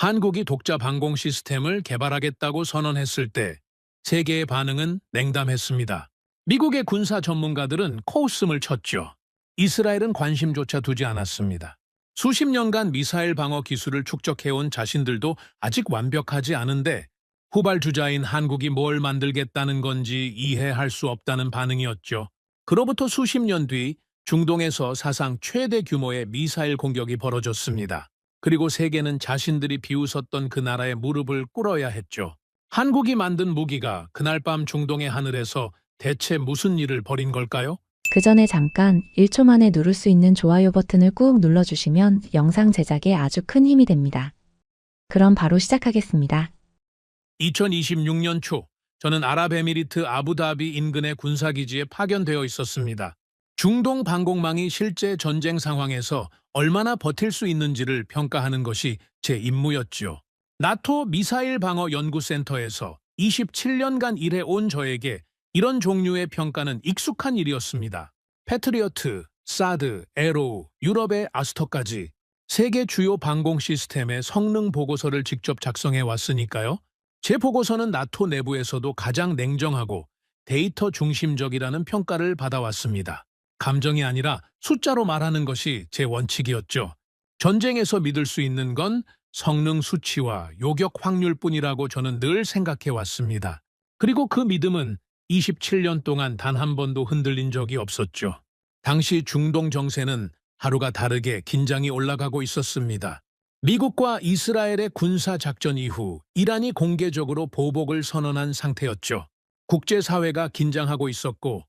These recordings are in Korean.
한국이 독자 방공 시스템을 개발하겠다고 선언했을 때 세계의 반응은 냉담했습니다. 미국의 군사 전문가들은 코웃음을 쳤죠. 이스라엘은 관심조차 두지 않았습니다. 수십 년간 미사일 방어 기술을 축적해온 자신들도 아직 완벽하지 않은데 후발주자인 한국이 뭘 만들겠다는 건지 이해할 수 없다는 반응이었죠. 그로부터 수십 년 뒤 중동에서 사상 최대 규모의 미사일 공격이 벌어졌습니다. 그리고 세계는 자신들이 비웃었던 그 나라의 무릎을 꿇어야 했죠. 한국이 만든 무기가 그날 밤 중동의 하늘에서 대체 무슨 일을 벌인 걸까요? 그 전에 잠깐 1초 만에 누를 수 있는 좋아요 버튼을 꾹 눌러주시면 영상 제작에 아주 큰 힘이 됩니다. 그럼 바로 시작하겠습니다. 2026년 초, 저는 아랍에미리트 아부다비 인근의 군사기지에 파견되어 있었습니다. 중동 방공망이 실제 전쟁 상황에서 얼마나 버틸 수 있는지를 평가하는 것이 제 임무였죠. 나토 미사일 방어 연구센터에서 27년간 일해온 저에게 이런 종류의 평가는 익숙한 일이었습니다. 패트리어트, 사드, 에로우, 유럽의 아스터까지 세계 주요 방공 시스템의 성능 보고서를 직접 작성해 왔으니까요. 제 보고서는 나토 내부에서도 가장 냉정하고 데이터 중심적이라는 평가를 받아왔습니다. 감정이 아니라 숫자로 말하는 것이 제 원칙이었죠. 전쟁에서 믿을 수 있는 건 성능 수치와 요격 확률뿐이라고 저는 늘 생각해 왔습니다. 그리고 그 믿음은 27년 동안 단 한 번도 흔들린 적이 없었죠. 당시 중동 정세는 하루가 다르게 긴장이 올라가고 있었습니다. 미국과 이스라엘의 군사작전 이후 이란이 공개적으로 보복을 선언한 상태였죠. 국제사회가 긴장하고 있었고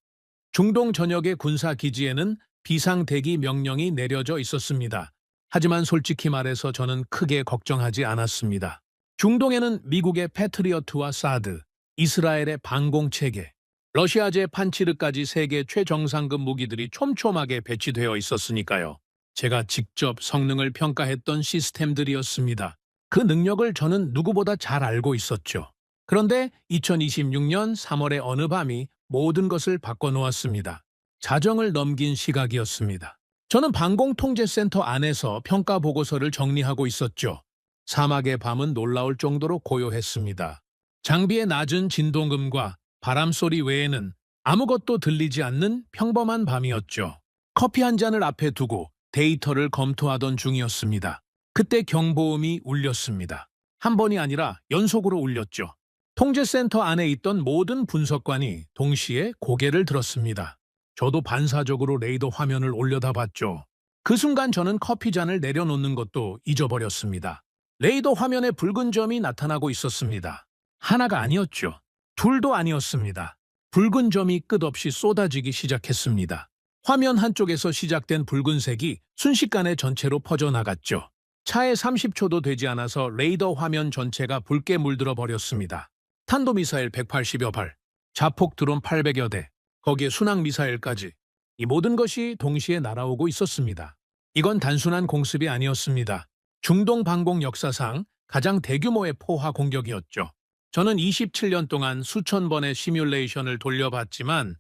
중동 전역의 군사기지에는 비상대기 명령이 내려져 있었습니다. 하지만 솔직히 말해서 저는 크게 걱정하지 않았습니다. 중동에는 미국의 패트리어트와 사드, 이스라엘의 방공체계, 러시아제 판치르까지 세계 최정상급 무기들이 촘촘하게 배치되어 있었으니까요. 제가 직접 성능을 평가했던 시스템들이었습니다. 그 능력을 저는 누구보다 잘 알고 있었죠. 그런데 2026년 3월의 어느 밤이 모든 것을 바꿔놓았습니다. 자정을 넘긴 시각이었습니다. 저는 방공통제센터 안에서 평가 보고서를 정리하고 있었죠. 사막의 밤은 놀라울 정도로 고요했습니다. 장비의 낮은 진동음과 바람소리 외에는 아무것도 들리지 않는 평범한 밤이었죠. 커피 한 잔을 앞에 두고 데이터를 검토하던 중이었습니다. 그때 경보음이 울렸습니다. 한 번이 아니라 연속으로 울렸죠. 통제센터 안에 있던 모든 분석관이 동시에 고개를 들었습니다. 저도 반사적으로 레이더 화면을 올려다봤죠. 그 순간 저는 커피잔을 내려놓는 것도 잊어버렸습니다. 레이더 화면에 붉은 점이 나타나고 있었습니다. 하나가 아니었죠. 둘도 아니었습니다. 붉은 점이 끝없이 쏟아지기 시작했습니다. 화면 한쪽에서 시작된 붉은색이 순식간에 전체로 퍼져나갔죠. 차에 30초도 되지 않아서 레이더 화면 전체가 붉게 물들어 버렸습니다. 탄도미사일 180여 발, 자폭 드론 800여 대, 거기에 순항미사일까지 이 모든 것이 동시에 날아오고 있었습니다. 이건 단순한 공습이 아니었습니다. 중동 방공 역사상 가장 대규모의 포화 공격이었죠. 저는 27년 동안 수천 번의 시뮬레이션을 돌려봤지만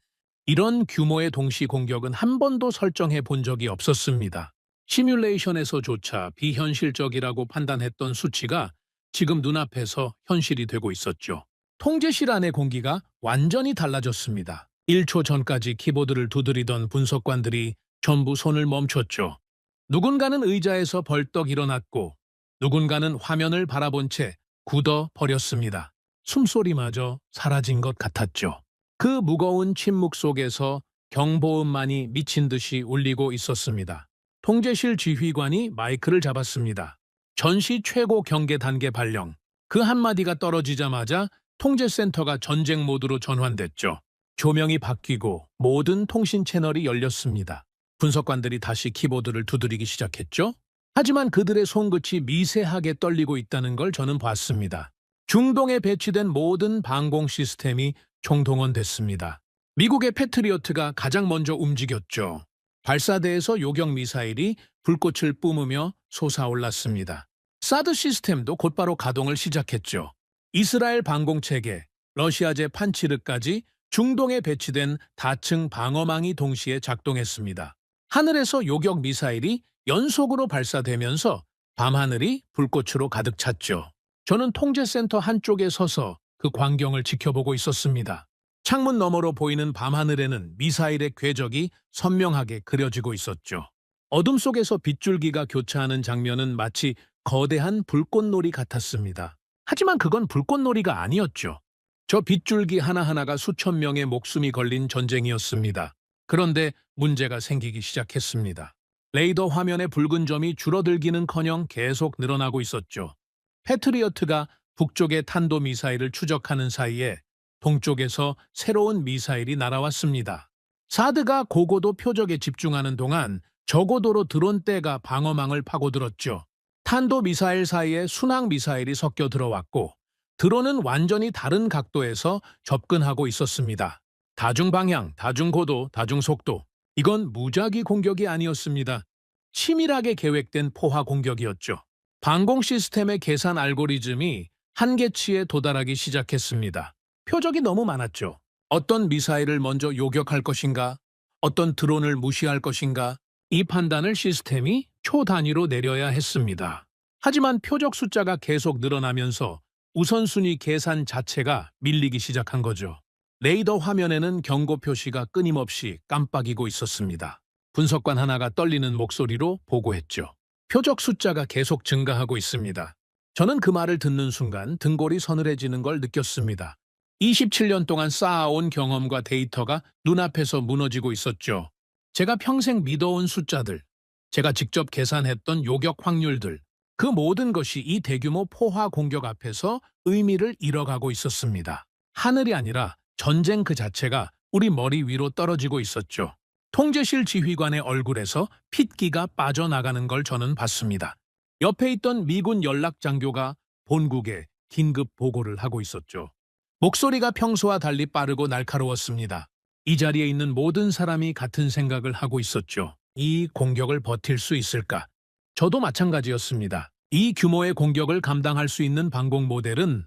이런 규모의 동시 공격은 한 번도 설정해 본 적이 없었습니다. 시뮬레이션에서조차 비현실적이라고 판단했던 수치가 지금 눈앞에서 현실이 되고 있었죠. 통제실 안의 공기가 완전히 달라졌습니다. 1초 전까지 키보드를 두드리던 분석관들이 전부 손을 멈췄죠. 누군가는 의자에서 벌떡 일어났고 누군가는 화면을 바라본 채 굳어 버렸습니다. 숨소리마저 사라진 것 같았죠. 그 무거운 침묵 속에서 경보음만이 미친 듯이 울리고 있었습니다. 통제실 지휘관이 마이크를 잡았습니다. 전시 최고 경계 단계 발령. 그 한마디가 떨어지자마자 통제센터가 전쟁 모드로 전환됐죠. 조명이 바뀌고 모든 통신 채널이 열렸습니다. 분석관들이 다시 키보드를 두드리기 시작했죠. 하지만 그들의 손끝이 미세하게 떨리고 있다는 걸 저는 봤습니다. 중동에 배치된 모든 방공 시스템이 총동원됐습니다. 미국의 패트리어트가 가장 먼저 움직였죠. 발사대에서 요격 미사일이 불꽃을 뿜으며 솟아올랐습니다. 사드 시스템도 곧바로 가동을 시작했죠. 이스라엘 방공체계, 러시아제 판치르까지 중동에 배치된 다층 방어망이 동시에 작동했습니다. 하늘에서 요격 미사일이 연속으로 발사되면서 밤하늘이 불꽃으로 가득 찼죠. 저는 통제센터 한쪽에 서서 그 광경을 지켜보고 있었습니다. 창문 너머로 보이는 밤하늘에는 미사일의 궤적이 선명하게 그려지고 있었죠. 어둠 속에서 빗줄기가 교차하는 장면은 마치 거대한 불꽃놀이 같았습니다. 하지만 그건 불꽃놀이가 아니었죠. 저 빗줄기 하나하나가 수천 명의 목숨이 걸린 전쟁이었습니다. 그런데 문제가 생기기 시작했습니다. 레이더 화면의 붉은 점이 줄어들기는커녕 계속 늘어나고 있었죠. 패트리어트가 북쪽의 탄도미사일을 추적하는 사이에 동쪽에서 새로운 미사일이 날아왔습니다. 사드가 고고도 표적에 집중하는 동안 저고도로 드론대가 방어망을 파고들었죠. 탄도미사일 사이에 순항미사일이 섞여 들어왔고 드론은 완전히 다른 각도에서 접근하고 있었습니다. 다중방향, 다중고도, 다중속도. 이건 무작위 공격이 아니었습니다. 치밀하게 계획된 포화 공격이었죠. 방공 시스템의 계산 알고리즘이 한계치에 도달하기 시작했습니다. 표적이 너무 많았죠. 어떤 미사일을 먼저 요격할 것인가? 어떤 드론을 무시할 것인가? 이 판단을 시스템이 초 단위로 내려야 했습니다. 하지만 표적 숫자가 계속 늘어나면서 우선순위 계산 자체가 밀리기 시작한 거죠. 레이더 화면에는 경고 표시가 끊임없이 깜빡이고 있었습니다. 분석관 하나가 떨리는 목소리로 보고했죠. 표적 숫자가 계속 증가하고 있습니다. 저는 그 말을 듣는 순간 등골이 서늘해지는 걸 느꼈습니다. 27년 동안 쌓아온 경험과 데이터가 눈앞에서 무너지고 있었죠. 제가 평생 믿어온 숫자들, 제가 직접 계산했던 요격 확률들, 그 모든 것이 이 대규모 포화 공격 앞에서 의미를 잃어가고 있었습니다. 하늘이 아니라 전쟁 그 자체가 우리 머리 위로 떨어지고 있었죠. 통제실 지휘관의 얼굴에서 핏기가 빠져나가는 걸 저는 봤습니다. 옆에 있던 미군 연락장교가 본국에 긴급 보고를 하고 있었죠. 목소리가 평소와 달리 빠르고 날카로웠습니다. 이 자리에 있는 모든 사람이 같은 생각을 하고 있었죠. 이 공격을 버틸 수 있을까? 저도 마찬가지였습니다. 이 규모의 공격을 감당할 수 있는 방공 모델은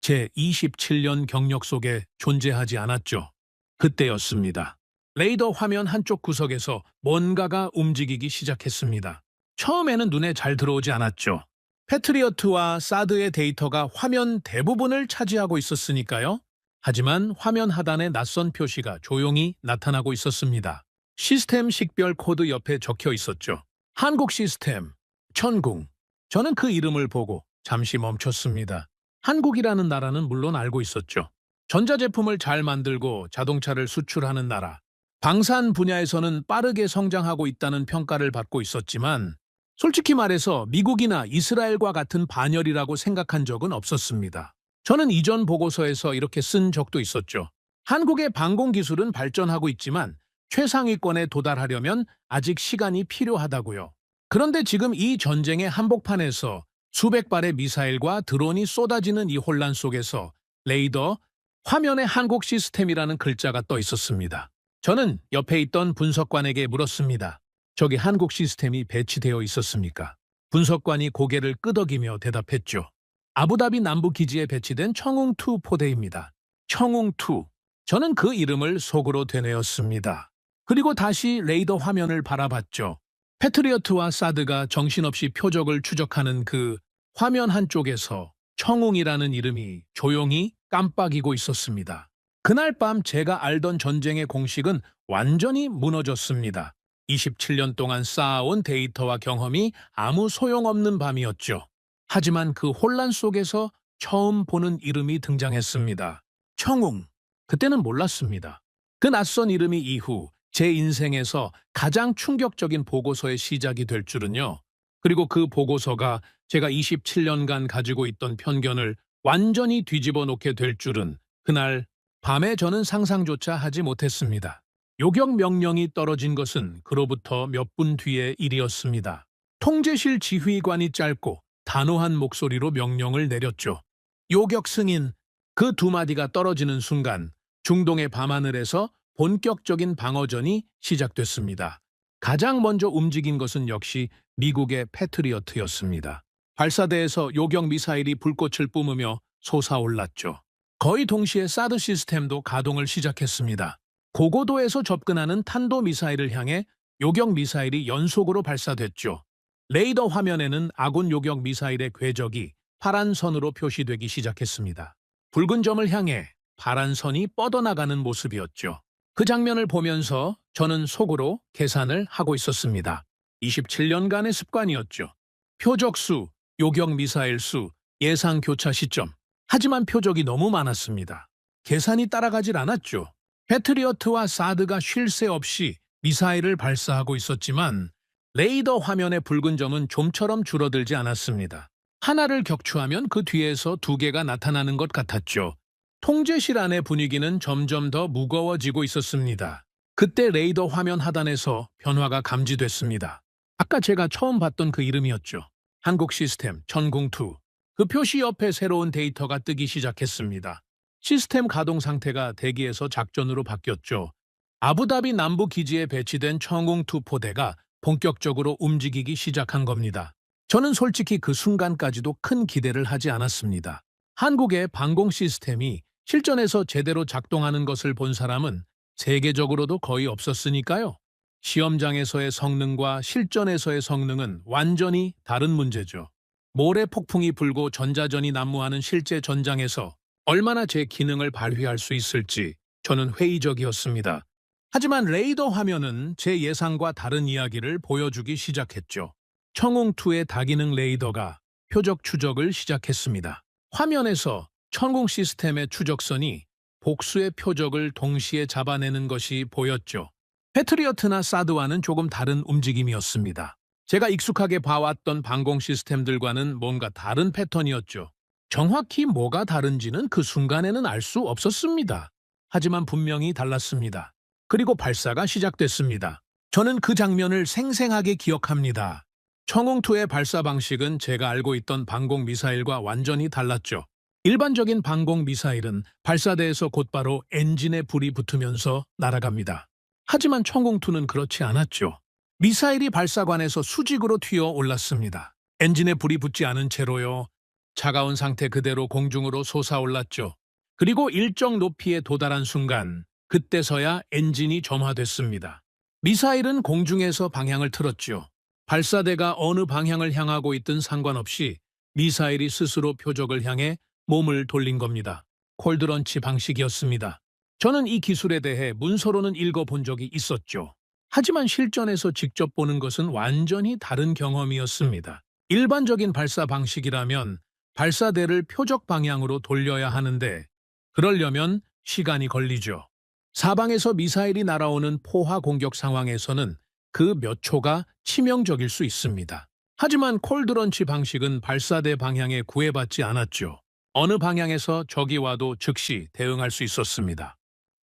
제 27년 경력 속에 존재하지 않았죠. 그때였습니다. 레이더 화면 한쪽 구석에서 뭔가가 움직이기 시작했습니다. 처음에는 눈에 잘 들어오지 않았죠. 패트리어트와 사드의 데이터가 화면 대부분을 차지하고 있었으니까요. 하지만 화면 하단에 낯선 표시가 조용히 나타나고 있었습니다. 시스템 식별 코드 옆에 적혀 있었죠. 한국 시스템, 천궁. 저는 그 이름을 보고 잠시 멈췄습니다. 한국이라는 나라는 물론 알고 있었죠. 전자제품을 잘 만들고 자동차를 수출하는 나라. 방산 분야에서는 빠르게 성장하고 있다는 평가를 받고 있었지만 솔직히 말해서 미국이나 이스라엘과 같은 반열이라고 생각한 적은 없었습니다. 저는 이전 보고서에서 이렇게 쓴 적도 있었죠. 한국의 방공 기술은 발전하고 있지만 최상위권에 도달하려면 아직 시간이 필요하다고요. 그런데 지금 이 전쟁의 한복판에서 수백 발의 미사일과 드론이 쏟아지는 이 혼란 속에서 레이더, 화면에 한국 시스템이라는 글자가 떠 있었습니다. 저는 옆에 있던 분석관에게 물었습니다. 저기 한국 시스템이 배치되어 있었습니까? 분석관이 고개를 끄덕이며 대답했죠. 아부다비 남부 기지에 배치된 청웅2 포대입니다. 청웅2. 저는 그 이름을 속으로 되뇌었습니다. 그리고 다시 레이더 화면을 바라봤죠. 패트리어트와 사드가 정신없이 표적을 추적하는 그 화면 한쪽에서 청웅이라는 이름이 조용히 깜빡이고 있었습니다. 그날 밤 제가 알던 전쟁의 공식은 완전히 무너졌습니다. 27년 동안 쌓아온 데이터와 경험이 아무 소용없는 밤이었죠. 하지만 그 혼란 속에서 처음 보는 이름이 등장했습니다. 청웅. 그때는 몰랐습니다. 그 낯선 이름이 이후 제 인생에서 가장 충격적인 보고서의 시작이 될 줄은요. 그리고 그 보고서가 제가 27년간 가지고 있던 편견을 완전히 뒤집어 놓게 될 줄은 그날 밤에 저는 상상조차 하지 못했습니다. 요격 명령이 떨어진 것은 그로부터 몇 분 뒤의 일이었습니다. 통제실 지휘관이 짧고 단호한 목소리로 명령을 내렸죠. 요격 승인. 그 두 마디가 떨어지는 순간 중동의 밤하늘에서 본격적인 방어전이 시작됐습니다. 가장 먼저 움직인 것은 역시 미국의 패트리어트였습니다. 발사대에서 요격 미사일이 불꽃을 뿜으며 솟아올랐죠. 거의 동시에 사드 시스템도 가동을 시작했습니다. 고고도에서 접근하는 탄도미사일을 향해 요격 미사일이 연속으로 발사됐죠. 레이더 화면에는 아군 요격 미사일의 궤적이 파란 선으로 표시되기 시작했습니다. 붉은 점을 향해 파란 선이 뻗어나가는 모습이었죠. 그 장면을 보면서 저는 속으로 계산을 하고 있었습니다. 27년간의 습관이었죠. 표적 수, 요격 미사일 수, 예상 교차 시점. 하지만 표적이 너무 많았습니다. 계산이 따라가질 않았죠. 패트리어트와 사드가 쉴 새 없이 미사일을 발사하고 있었지만 레이더 화면의 붉은 점은 좀처럼 줄어들지 않았습니다. 하나를 격추하면 그 뒤에서 두 개가 나타나는 것 같았죠. 통제실 안의 분위기는 점점 더 무거워지고 있었습니다. 그때 레이더 화면 하단에서 변화가 감지됐습니다. 아까 제가 처음 봤던 그 이름이었죠. 한국 시스템 천궁2. 그 표시 옆에 새로운 데이터가 뜨기 시작했습니다. 시스템 가동 상태가 대기에서 작전으로 바뀌었죠. 아부다비 남부 기지에 배치된 천궁2 포대가 본격적으로 움직이기 시작한 겁니다. 저는 솔직히 그 순간까지도 큰 기대를 하지 않았습니다. 한국의 방공 시스템이 실전에서 제대로 작동하는 것을 본 사람은 세계적으로도 거의 없었으니까요. 시험장에서의 성능과 실전에서의 성능은 완전히 다른 문제죠. 모래 폭풍이 불고 전자전이 난무하는 실제 전장에서 얼마나 제 기능을 발휘할 수 있을지 저는 회의적이었습니다. 하지만 레이더 화면은 제 예상과 다른 이야기를 보여주기 시작했죠. 천궁2의 다기능 레이더가 표적 추적을 시작했습니다. 화면에서 천궁 시스템의 추적선이 복수의 표적을 동시에 잡아내는 것이 보였죠. 패트리어트나 사드와는 조금 다른 움직임이었습니다. 제가 익숙하게 봐왔던 방공 시스템들과는 뭔가 다른 패턴이었죠. 정확히 뭐가 다른지는 그 순간에는 알 수 없었습니다. 하지만 분명히 달랐습니다. 그리고 발사가 시작됐습니다. 저는 그 장면을 생생하게 기억합니다. 천궁2의 발사 방식은 제가 알고 있던 방공 미사일과 완전히 달랐죠. 일반적인 방공 미사일은 발사대에서 곧바로 엔진에 불이 붙으면서 날아갑니다. 하지만 천궁2는 그렇지 않았죠. 미사일이 발사관에서 수직으로 튀어 올랐습니다. 엔진에 불이 붙지 않은 채로요. 차가운 상태 그대로 공중으로 솟아올랐죠. 그리고 일정 높이에 도달한 순간 그때서야 엔진이 점화됐습니다. 미사일은 공중에서 방향을 틀었죠. 발사대가 어느 방향을 향하고 있든 상관없이 미사일이 스스로 표적을 향해 몸을 돌린 겁니다. 콜드런치 방식이었습니다. 저는 이 기술에 대해 문서로는 읽어본 적이 있었죠. 하지만 실전에서 직접 보는 것은 완전히 다른 경험이었습니다. 일반적인 발사 방식이라면 발사대를 표적 방향으로 돌려야 하는데 그러려면 시간이 걸리죠. 사방에서 미사일이 날아오는 포화 공격 상황에서는 그 몇 초가 치명적일 수 있습니다. 하지만 콜드런치 방식은 발사대 방향에 구애받지 않았죠. 어느 방향에서 적이 와도 즉시 대응할 수 있었습니다.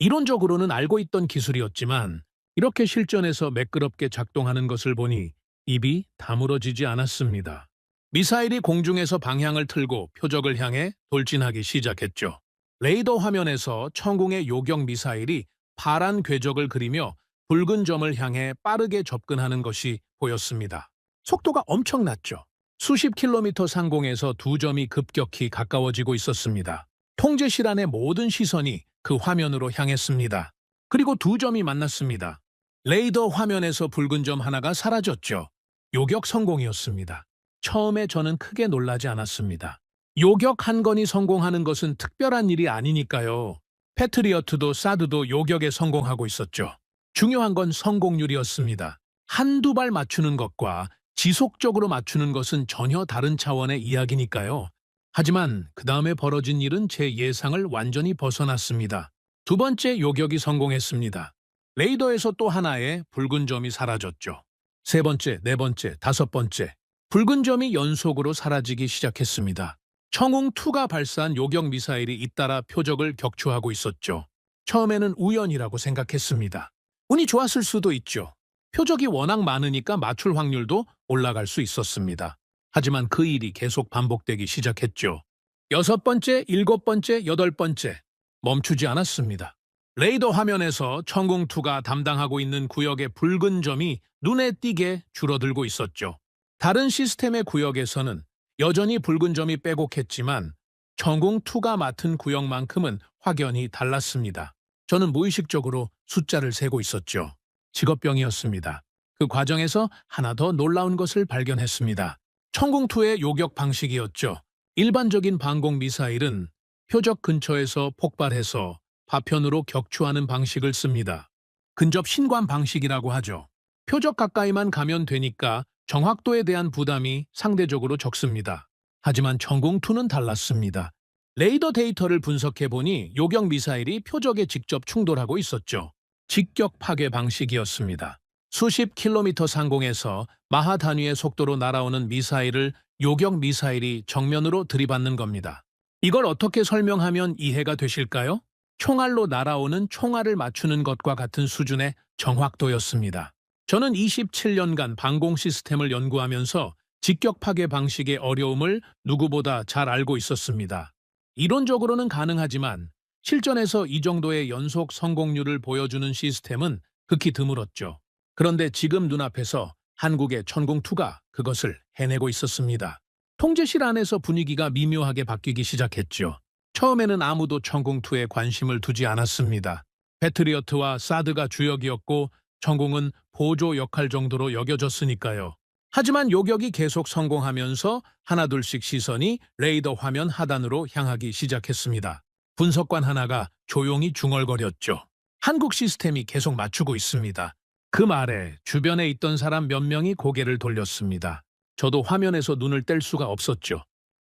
이론적으로는 알고 있던 기술이었지만 이렇게 실전에서 매끄럽게 작동하는 것을 보니 입이 다물어지지 않았습니다. 미사일이 공중에서 방향을 틀고 표적을 향해 돌진하기 시작했죠. 레이더 화면에서 천궁의 요격 미사일이 파란 궤적을 그리며 붉은 점을 향해 빠르게 접근하는 것이 보였습니다. 속도가 엄청났죠. 수십 킬로미터 상공에서 두 점이 급격히 가까워지고 있었습니다. 통제실 안의 모든 시선이 그 화면으로 향했습니다. 그리고 두 점이 만났습니다. 레이더 화면에서 붉은 점 하나가 사라졌죠. 요격 성공이었습니다. 처음에 저는 크게 놀라지 않았습니다. 요격 한 건이 성공하는 것은 특별한 일이 아니니까요. 패트리어트도 사드도 요격에 성공하고 있었죠. 중요한 건 성공률이었습니다. 한두 발 맞추는 것과 지속적으로 맞추는 것은 전혀 다른 차원의 이야기니까요. 하지만 그 다음에 벌어진 일은 제 예상을 완전히 벗어났습니다. 두 번째 요격이 성공했습니다. 레이더에서 또 하나의 붉은 점이 사라졌죠. 세 번째, 네 번째, 다섯 번째. 붉은 점이 연속으로 사라지기 시작했습니다. 천궁2가 발사한 요격 미사일이 잇따라 표적을 격추하고 있었죠. 처음에는 우연이라고 생각했습니다. 운이 좋았을 수도 있죠. 표적이 워낙 많으니까 맞출 확률도 올라갈 수 있었습니다. 하지만 그 일이 계속 반복되기 시작했죠. 여섯 번째, 일곱 번째, 여덟 번째. 멈추지 않았습니다. 레이더 화면에서 천궁2가 담당하고 있는 구역의 붉은 점이 눈에 띄게 줄어들고 있었죠. 다른 시스템의 구역에서는 여전히 붉은 점이 빼곡했지만 천궁2가 맡은 구역만큼은 확연히 달랐습니다. 저는 무의식적으로 숫자를 세고 있었죠. 직업병이었습니다. 그 과정에서 하나 더 놀라운 것을 발견했습니다. 천궁2의 요격 방식이었죠. 일반적인 방공 미사일은 표적 근처에서 폭발해서 파편으로 격추하는 방식을 씁니다. 근접 신관 방식이라고 하죠. 표적 가까이만 가면 되니까 정확도에 대한 부담이 상대적으로 적습니다. 하지만 천궁2는 달랐습니다. 레이더 데이터를 분석해보니 요격 미사일이 표적에 직접 충돌하고 있었죠. 직격 파괴 방식이었습니다. 수십 킬로미터 상공에서 마하 단위의 속도로 날아오는 미사일을 요격 미사일이 정면으로 들이받는 겁니다. 이걸 어떻게 설명하면 이해가 되실까요? 총알로 날아오는 총알을 맞추는 것과 같은 수준의 정확도였습니다. 저는 27년간 방공 시스템을 연구하면서 직격 파괴 방식의 어려움을 누구보다 잘 알고 있었습니다. 이론적으로는 가능하지만 실전에서 이 정도의 연속 성공률을 보여주는 시스템은 극히 드물었죠. 그런데 지금 눈앞에서 한국의 천궁2가 그것을 해내고 있었습니다. 통제실 안에서 분위기가 미묘하게 바뀌기 시작했죠. 처음에는 아무도 천궁2에 관심을 두지 않았습니다. 패트리어트와 사드가 주역이었고 천궁은 보조 역할 정도로 여겨졌으니까요. 하지만 요격이 계속 성공하면서 하나둘씩 시선이 레이더 화면 하단으로 향하기 시작했습니다. 분석관 하나가 조용히 중얼거렸죠. 한국 시스템이 계속 맞추고 있습니다. 그 말에 주변에 있던 사람 몇 명이 고개를 돌렸습니다. 저도 화면에서 눈을 뗄 수가 없었죠.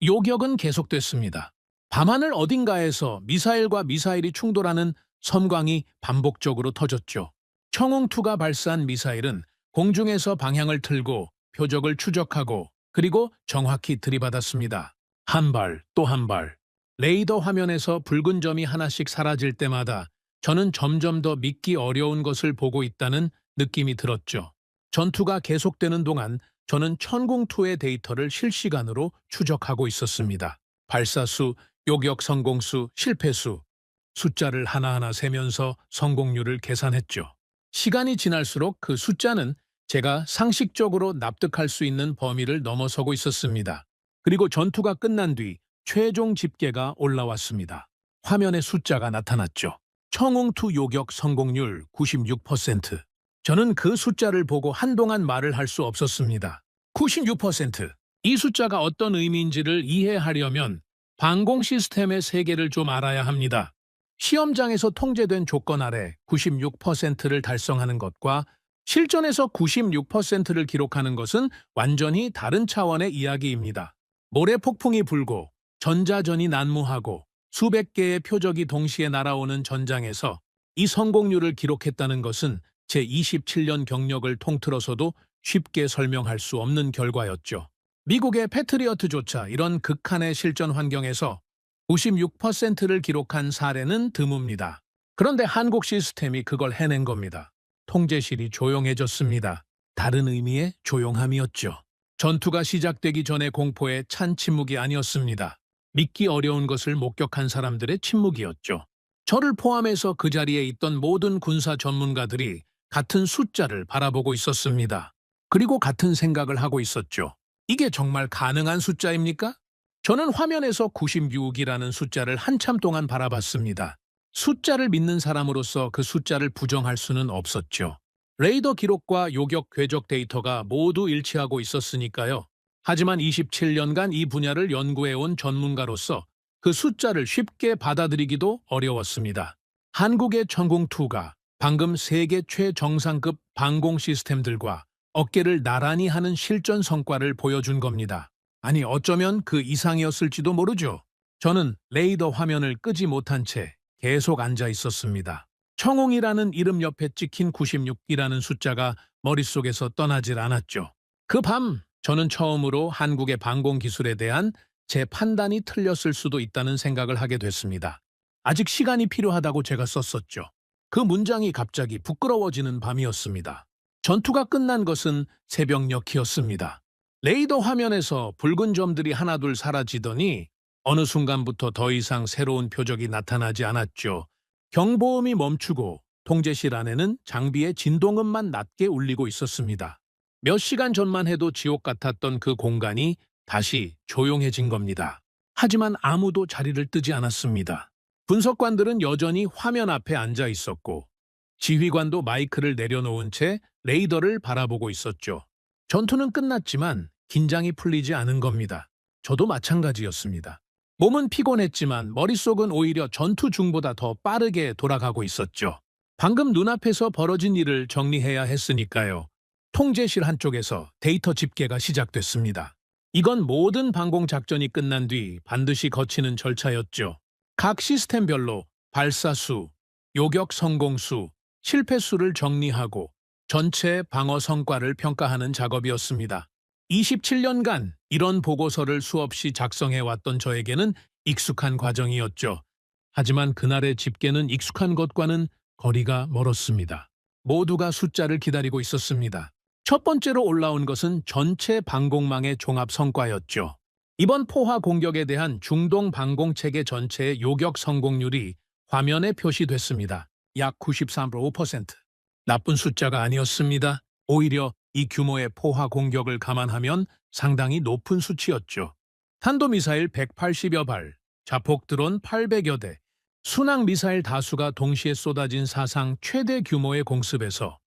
요격은 계속됐습니다. 밤하늘 어딘가에서 미사일과 미사일이 충돌하는 섬광이 반복적으로 터졌죠. 천궁2가 발사한 미사일은 공중에서 방향을 틀고 표적을 추적하고 그리고 정확히 들이받았습니다. 한 발, 또 한 발. 레이더 화면에서 붉은 점이 하나씩 사라질 때마다 저는 점점 더 믿기 어려운 것을 보고 있다는 느낌이 들었죠. 전투가 계속되는 동안 저는 천궁2의 데이터를 실시간으로 추적하고 있었습니다. 발사수, 요격 성공수, 실패수, 숫자를 하나하나 세면서 성공률을 계산했죠. 시간이 지날수록 그 숫자는 제가 상식적으로 납득할 수 있는 범위를 넘어서고 있었습니다. 그리고 전투가 끝난 뒤 최종 집계가 올라왔습니다. 화면에 숫자가 나타났죠. 천궁2 요격 성공률 96%. 저는 그 숫자를 보고 한동안 말을 할 수 없었습니다. 96%. 이 숫자가 어떤 의미인지를 이해하려면 방공 시스템의 세계를 좀 알아야 합니다. 시험장에서 통제된 조건 아래 96%를 달성하는 것과 실전에서 96%를 기록하는 것은 완전히 다른 차원의 이야기입니다. 모래 폭풍이 불고 전자전이 난무하고 수백 개의 표적이 동시에 날아오는 전장에서 이 성공률을 기록했다는 것은 제 27년 경력을 통틀어서도 쉽게 설명할 수 없는 결과였죠. 미국의 패트리어트조차 이런 극한의 실전 환경에서 96%를 기록한 사례는 드뭅니다. 그런데 한국 시스템이 그걸 해낸 겁니다. 통제실이 조용해졌습니다. 다른 의미의 조용함이었죠. 전투가 시작되기 전의 공포에 찬 침묵이 아니었습니다. 믿기 어려운 것을 목격한 사람들의 침묵이었죠. 저를 포함해서 그 자리에 있던 모든 군사 전문가들이 같은 숫자를 바라보고 있었습니다. 그리고 같은 생각을 하고 있었죠. 이게 정말 가능한 숫자입니까? 저는 화면에서 96이라는 숫자를 한참 동안 바라봤습니다. 숫자를 믿는 사람으로서 그 숫자를 부정할 수는 없었죠. 레이더 기록과 요격 궤적 데이터가 모두 일치하고 있었으니까요. 하지만 27년간 이 분야를 연구해온 전문가로서 그 숫자를 쉽게 받아들이기도 어려웠습니다. 한국의 천궁2가 방금 세계 최정상급 방공 시스템들과 어깨를 나란히 하는 실전 성과를 보여준 겁니다. 아니 어쩌면 그 이상이었을지도 모르죠. 저는 레이더 화면을 끄지 못한 채 계속 앉아 있었습니다. 천궁이라는 이름 옆에 찍힌 96이라는 숫자가 머릿속에서 떠나질 않았죠. 그 밤 저는 처음으로 한국의 방공 기술에 대한 제 판단이 틀렸을 수도 있다는 생각을 하게 됐습니다. 아직 시간이 필요하다고 제가 썼었죠. 그 문장이 갑자기 부끄러워지는 밤이었습니다. 전투가 끝난 것은 새벽녘이었습니다. 레이더 화면에서 붉은 점들이 하나둘 사라지더니 어느 순간부터 더 이상 새로운 표적이 나타나지 않았죠. 경보음이 멈추고 통제실 안에는 장비의 진동음만 낮게 울리고 있었습니다. 몇 시간 전만 해도 지옥 같았던 그 공간이 다시 조용해진 겁니다. 하지만 아무도 자리를 뜨지 않았습니다. 분석관들은 여전히 화면 앞에 앉아 있었고 지휘관도 마이크를 내려놓은 채 레이더를 바라보고 있었죠. 전투는 끝났지만 긴장이 풀리지 않은 겁니다. 저도 마찬가지였습니다. 몸은 피곤했지만 머릿속은 오히려 전투 중보다 더 빠르게 돌아가고 있었죠. 방금 눈앞에서 벌어진 일을 정리해야 했으니까요. 통제실 한쪽에서 데이터 집계가 시작됐습니다. 이건 모든 방공 작전이 끝난 뒤 반드시 거치는 절차였죠. 각 시스템별로 발사수, 요격 성공수, 실패수를 정리하고 전체 방어 성과를 평가하는 작업이었습니다. 27년간 이런 보고서를 수없이 작성해왔던 저에게는 익숙한 과정이었죠. 하지만 그날의 집계는 익숙한 것과는 거리가 멀었습니다. 모두가 숫자를 기다리고 있었습니다. 첫 번째로 올라온 것은 전체 방공망의 종합 성과였죠. 이번 포화 공격에 대한 중동 방공체계 전체의 요격 성공률이 화면에 표시됐습니다. 약 93.5%. 나쁜 숫자가 아니었습니다. 오히려 이 규모의 포화 공격을 감안하면 상당히 높은 수치였죠. 탄도미사일 180여 발, 자폭 드론 800여 대, 순항 미사일 다수가 동시에 쏟아진 사상 최대 규모의 공습에서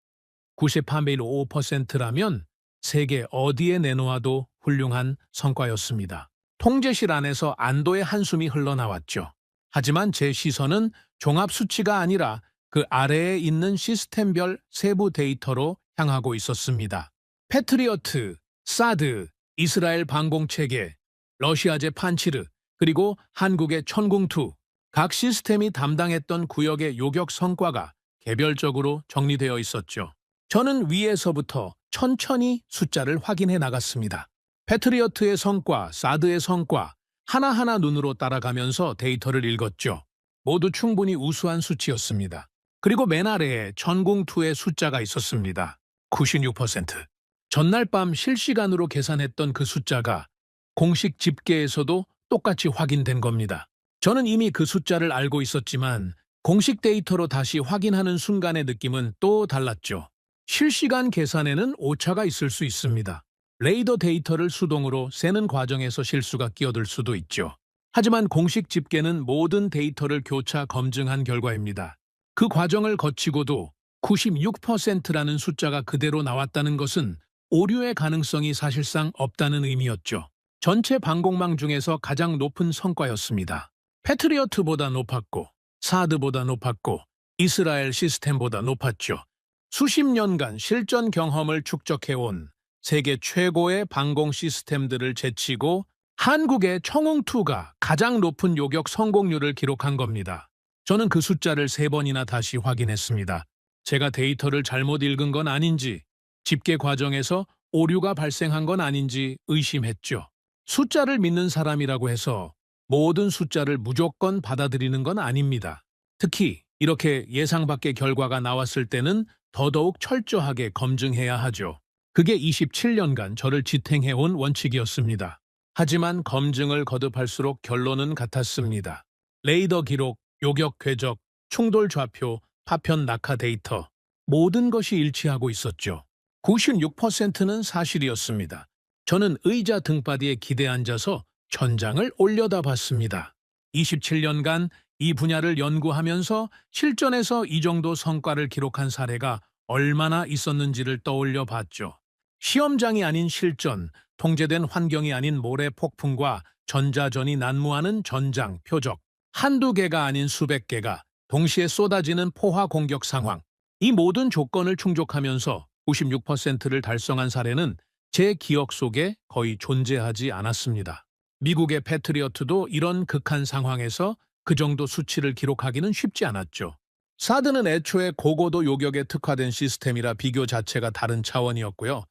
98.5%라면 세계 어디에 내놓아도 훌륭한 성과였습니다. 통제실 안에서 안도의 한숨이 흘러나왔죠. 하지만 제 시선은 종합 수치가 아니라 그 아래에 있는 시스템별 세부 데이터로 향하고 있었습니다. 패트리어트, 사드, 이스라엘 방공체계, 러시아제 판치르, 그리고 한국의 천궁2, 각 시스템이 담당했던 구역의 요격 성과가 개별적으로 정리되어 있었죠. 저는 위에서부터 천천히 숫자를 확인해 나갔습니다. 패트리어트의 성과, 사드의 성과, 하나하나 눈으로 따라가면서 데이터를 읽었죠. 모두 충분히 우수한 수치였습니다. 그리고 맨 아래에 천궁2의 숫자가 있었습니다. 96%. 전날 밤 실시간으로 계산했던 그 숫자가 공식 집계에서도 똑같이 확인된 겁니다. 저는 이미 그 숫자를 알고 있었지만 공식 데이터로 다시 확인하는 순간의 느낌은 또 달랐죠. 실시간 계산에는 오차가 있을 수 있습니다. 레이더 데이터를 수동으로 세는 과정에서 실수가 끼어들 수도 있죠. 하지만 공식 집계는 모든 데이터를 교차 검증한 결과입니다. 그 과정을 거치고도 96%라는 숫자가 그대로 나왔다는 것은 오류의 가능성이 사실상 없다는 의미였죠. 전체 방공망 중에서 가장 높은 성과였습니다. 패트리어트보다 높았고, 사드보다 높았고, 이스라엘 시스템보다 높았죠. 수십 년간 실전 경험을 축적해온 세계 최고의 방공 시스템들을 제치고 한국의 청웅2가 가장 높은 요격 성공률을 기록한 겁니다. 저는 그 숫자를 3번이나 다시 확인했습니다. 제가 데이터를 잘못 읽은 건 아닌지, 집계 과정에서 오류가 발생한 건 아닌지 의심했죠. 숫자를 믿는 사람이라고 해서 모든 숫자를 무조건 받아들이는 건 아닙니다. 특히 이렇게 예상 밖의 결과가 나왔을 때는 더더욱 철저하게 검증해야 하죠. 그게 27년간 저를 지탱해온 원칙이었습니다. 하지만 검증을 거듭할수록 결론은 같았습니다. 레이더 기록, 요격 궤적, 충돌 좌표, 파편 낙하 데이터, 모든 것이 일치하고 있었죠. 96%는 사실이었습니다. 저는 의자 등바디에 기대 앉아서 천장을 올려다봤습니다. 27년간 이 분야를 연구하면서 실전에서 이 정도 성과를 기록한 사례가 얼마나 있었는지를 떠올려 봤죠. 시험장이 아닌 실전, 통제된 환경이 아닌 모래 폭풍과 전자전이 난무하는 전장, 표적, 한두 개가 아닌 수백 개가 동시에 쏟아지는 포화 공격 상황. 이 모든 조건을 충족하면서 96%를 달성한 사례는 제 기억 속에 거의 존재하지 않았습니다. 미국의 패트리어트도 이런 극한 상황에서 그 정도 수치를 기록하기는 쉽지 않았죠. 사드는 애초에 고고도 요격에 특화된 시스템이라 비교 자체가 다른 차원이었고요.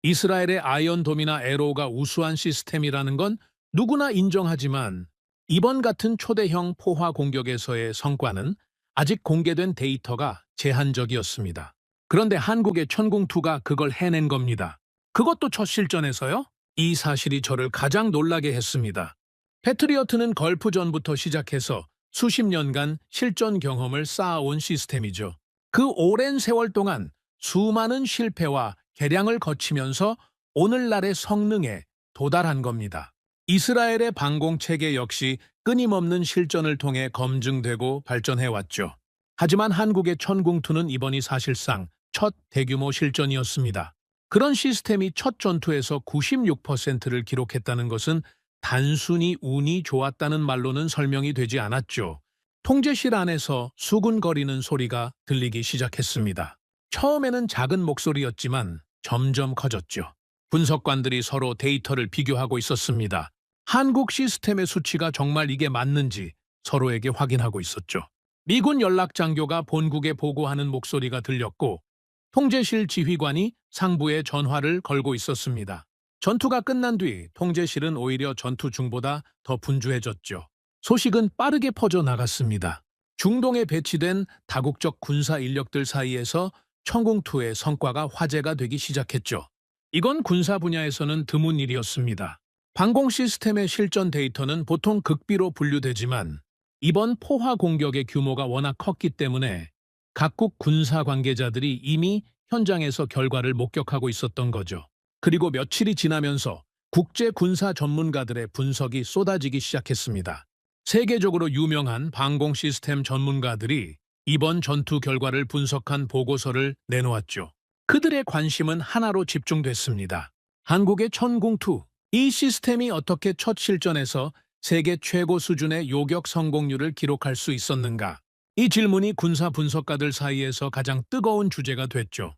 이스라엘의 아이언돔이나 에로우가 우수한 시스템이라는 건 누구나 인정하지만 이번 같은 초대형 포화 공격에서의 성과는 아직 공개된 데이터가 제한적이었습니다. 그런데 한국의 천궁2가 그걸 해낸 겁니다. 그것도 첫 실전에서요? 이 사실이 저를 가장 놀라게 했습니다. 패트리어트는 걸프전부터 시작해서 수십 년간 실전 경험을 쌓아온 시스템이죠. 그 오랜 세월 동안 수많은 실패와 개량을 거치면서 오늘날의 성능에 도달한 겁니다. 이스라엘의 방공체계 역시 끊임없는 실전을 통해 검증되고 발전해왔죠. 하지만 한국의 천궁2는 이번이 사실상 첫 대규모 실전이었습니다. 그런 시스템이 첫 전투에서 96%를 기록했다는 것은 단순히 운이 좋았다는 말로는 설명이 되지 않았죠. 통제실 안에서 수군거리는 소리가 들리기 시작했습니다. 처음에는 작은 목소리였지만 점점 커졌죠. 분석관들이 서로 데이터를 비교하고 있었습니다. 한국 시스템의 수치가 정말 이게 맞는지 서로에게 확인하고 있었죠. 미군 연락장교가 본국에 보고하는 목소리가 들렸고 통제실 지휘관이 상부에 전화를 걸고 있었습니다. 전투가 끝난 뒤 통제실은 오히려 전투 중보다 더 분주해졌죠. 소식은 빠르게 퍼져나갔습니다. 중동에 배치된 다국적 군사 인력들 사이에서 천궁2의 성과가 화제가 되기 시작했죠. 이건 군사 분야에서는 드문 일이었습니다. 방공 시스템의 실전 데이터는 보통 극비로 분류되지만 이번 포화 공격의 규모가 워낙 컸기 때문에 각국 군사 관계자들이 이미 현장에서 결과를 목격하고 있었던 거죠. 그리고 며칠이 지나면서 국제 군사 전문가들의 분석이 쏟아지기 시작했습니다. 세계적으로 유명한 방공 시스템 전문가들이 이번 전투 결과를 분석한 보고서를 내놓았죠. 그들의 관심은 하나로 집중됐습니다. 한국의 천궁2. 이 시스템이 어떻게 첫 실전에서 세계 최고 수준의 요격 성공률을 기록할 수 있었는가? 이 질문이 군사 분석가들 사이에서 가장 뜨거운 주제가 됐죠.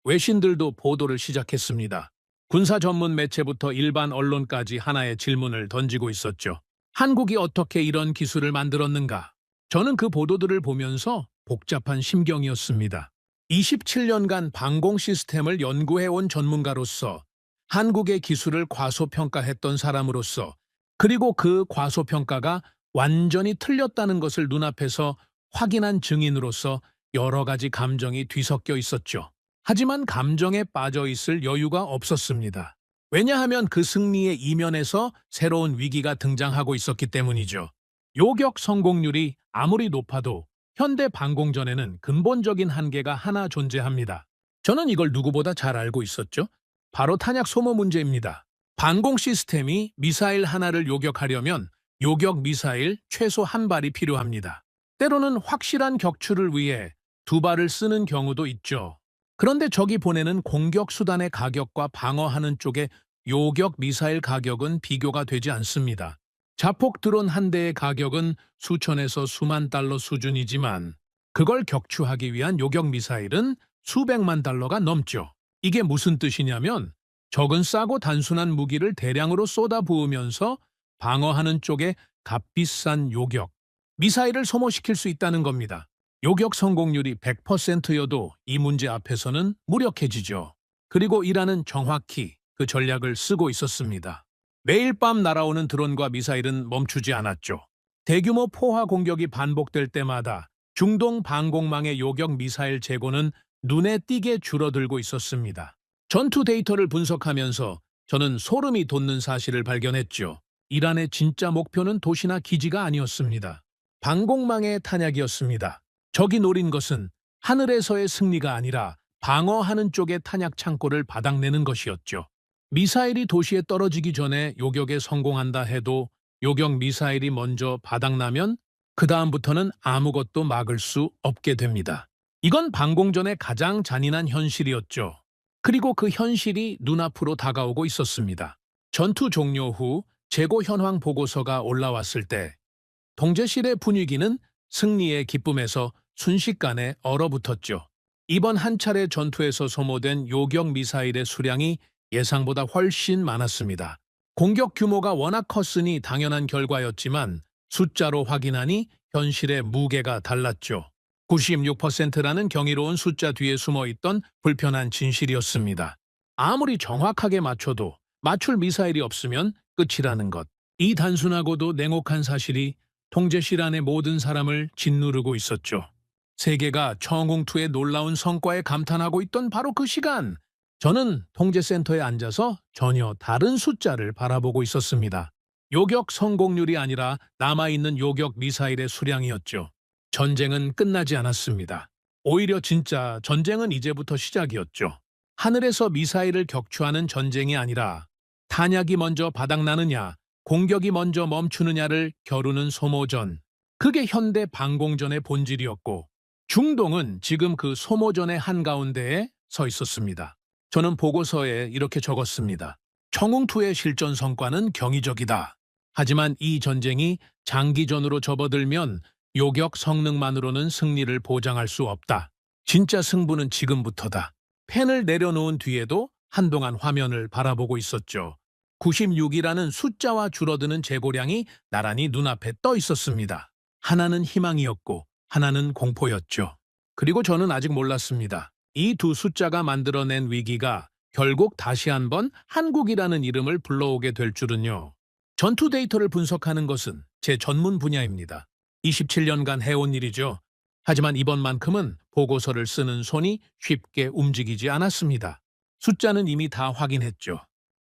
외신들도 보도를 시작했습니다. 군사 전문 매체부터 일반 언론까지 하나의 질문을 던지고 있었죠. 한국이 어떻게 이런 기술을 만들었는가? 저는 그 보도들을 보면서 복잡한 심경이었습니다. 27년간 방공 시스템을 연구해온 전문가로서 한국의 기술을 과소평가했던 사람으로서 그리고 그 과소평가가 완전히 틀렸다는 것을 눈앞에서 확인한 증인으로서 여러 가지 감정이 뒤섞여 있었죠. 하지만 감정에 빠져 있을 여유가 없었습니다. 왜냐하면 그 승리의 이면에서 새로운 위기가 등장하고 있었기 때문이죠. 요격 성공률이 아무리 높아도 현대 방공전에는 근본적인 한계가 하나 존재합니다. 저는 이걸 누구보다 잘 알고 있었죠. 바로 탄약 소모 문제입니다. 방공 시스템이 미사일 하나를 요격하려면 요격 미사일 최소 한 발이 필요합니다. 때로는 확실한 격추를 위해 두 발을 쓰는 경우도 있죠. 그런데 적이 보내는 공격 수단의 가격과 방어하는 쪽의 요격 미사일 가격은 비교가 되지 않습니다. 자폭 드론 한 대의 가격은 수천에서 수만 달러 수준이지만 그걸 격추하기 위한 요격 미사일은 수백만 달러가 넘죠. 이게 무슨 뜻이냐면 적은 싸고 단순한 무기를 대량으로 쏟아부으면서 방어하는 쪽에 값비싼 요격, 미사일을 소모시킬 수 있다는 겁니다. 요격 성공률이 100%여도 이 문제 앞에서는 무력해지죠. 그리고 이란은 정확히 그 전략을 쓰고 있었습니다. 매일 밤 날아오는 드론과 미사일은 멈추지 않았죠. 대규모 포화 공격이 반복될 때마다 중동 방공망의 요격 미사일 재고는 눈에 띄게 줄어들고 있었습니다. 전투 데이터를 분석하면서 저는 소름이 돋는 사실을 발견했죠. 이란의 진짜 목표는 도시나 기지가 아니었습니다. 방공망의 탄약이었습니다. 적이 노린 것은 하늘에서의 승리가 아니라 방어하는 쪽의 탄약 창고를 바닥내는 것이었죠. 미사일이 도시에 떨어지기 전에 요격에 성공한다 해도 요격 미사일이 먼저 바닥나면 그 다음부터는 아무것도 막을 수 없게 됩니다. 이건 방공전의 가장 잔인한 현실이었죠. 그리고 그 현실이 눈앞으로 다가오고 있었습니다. 전투 종료 후 재고 현황 보고서가 올라왔을 때 통제실의 분위기는 승리의 기쁨에서 순식간에 얼어붙었죠. 이번 한 차례 전투에서 소모된 요격 미사일의 수량이 예상보다 훨씬 많았습니다. 공격 규모가 워낙 컸으니 당연한 결과였지만 숫자로 확인하니 현실의 무게가 달랐죠. 96%라는 경이로운 숫자 뒤에 숨어있던 불편한 진실이었습니다. 아무리 정확하게 맞춰도 맞출 미사일이 없으면 끝이라는 것. 이 단순하고도 냉혹한 사실이 통제실 안의 모든 사람을 짓누르고 있었죠. 세계가 천궁2의 놀라운 성과에 감탄하고 있던 바로 그 시간, 저는 통제센터에 앉아서 전혀 다른 숫자를 바라보고 있었습니다. 요격 성공률이 아니라 남아있는 요격 미사일의 수량이었죠. 전쟁은 끝나지 않았습니다. 오히려 진짜 전쟁은 이제부터 시작이었죠. 하늘에서 미사일을 격추하는 전쟁이 아니라 탄약이 먼저 바닥나느냐, 공격이 먼저 멈추느냐를 겨루는 소모전. 그게 현대 방공전의 본질이었고 중동은 지금 그 소모전의 한가운데에 서 있었습니다. 저는 보고서에 이렇게 적었습니다. 청웅투의 실전 성과는 경이적이다. 하지만 이 전쟁이 장기전으로 접어들면 요격 성능만으로는 승리를 보장할 수 없다. 진짜 승부는 지금부터다. 펜을 내려놓은 뒤에도 한동안 화면을 바라보고 있었죠. 96이라는 숫자와 줄어드는 재고량이 나란히 눈앞에 떠 있었습니다. 하나는 희망이었고 하나는 공포였죠. 그리고 저는 아직 몰랐습니다. 이 두 숫자가 만들어낸 위기가 결국 다시 한번 한국이라는 이름을 불러오게 될 줄은요. 전투 데이터를 분석하는 것은 제 전문 분야입니다. 27년간 해온 일이죠. 하지만 이번만큼은 보고서를 쓰는 손이 쉽게 움직이지 않았습니다. 숫자는 이미 다 확인했죠.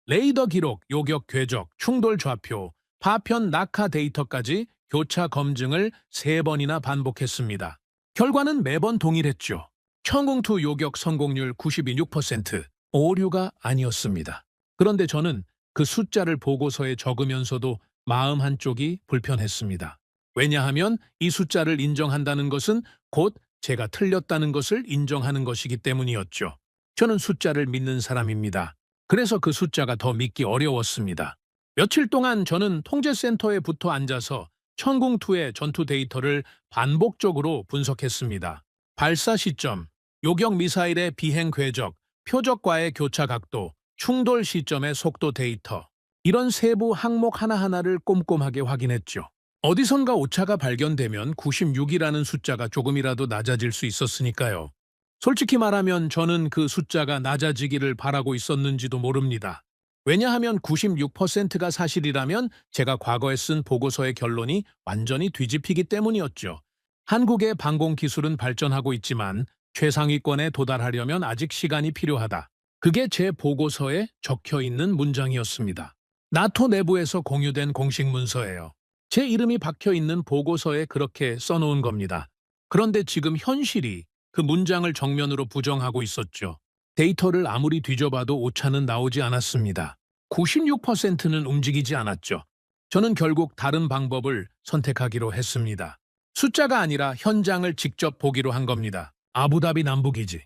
레이더 기록, 요격 궤적, 충돌 좌표, 파편 낙하 데이터까지 교차 검증을 3번이나 반복했습니다. 결과는 매번 동일했죠. 청웅투 요격 성공률 92.6%, 오류가 아니었습니다. 그런데 저는 그 숫자를 보고서에 적으면서도 마음 한쪽이 불편했습니다. 왜냐하면 이 숫자를 인정한다는 것은 곧 제가 틀렸다는 것을 인정하는 것이기 때문이었죠. 저는 숫자를 믿는 사람입니다. 그래서 그 숫자가 더 믿기 어려웠습니다. 며칠 동안 저는 통제센터에 붙어 앉아서 청궁2의 전투 데이터를 반복적으로 분석했습니다. 발사 시점, 요격 미사일의 비행 궤적, 표적과의 교차 각도, 충돌 시점의 속도 데이터, 이런 세부 항목 하나하나를 꼼꼼하게 확인했죠. 어디선가 오차가 발견되면 96이라는 숫자가 조금이라도 낮아질 수 있었으니까요. 솔직히 말하면 저는 그 숫자가 낮아지기를 바라고 있었는지도 모릅니다. 왜냐하면 96%가 사실이라면 제가 과거에 쓴 보고서의 결론이 완전히 뒤집히기 때문이었죠. 한국의 방공 기술은 발전하고 있지만 최상위권에 도달하려면 아직 시간이 필요하다. 그게 제 보고서에 적혀 있는 문장이었습니다. 나토 내부에서 공유된 공식 문서예요. 제 이름이 박혀 있는 보고서에 그렇게 써놓은 겁니다. 그런데 지금 현실이 그 문장을 정면으로 부정하고 있었죠. 데이터를 아무리 뒤져봐도 오차는 나오지 않았습니다. 96%는 움직이지 않았죠. 저는 결국 다른 방법을 선택하기로 했습니다. 숫자가 아니라 현장을 직접 보기로 한 겁니다. 아부다비 남부기지.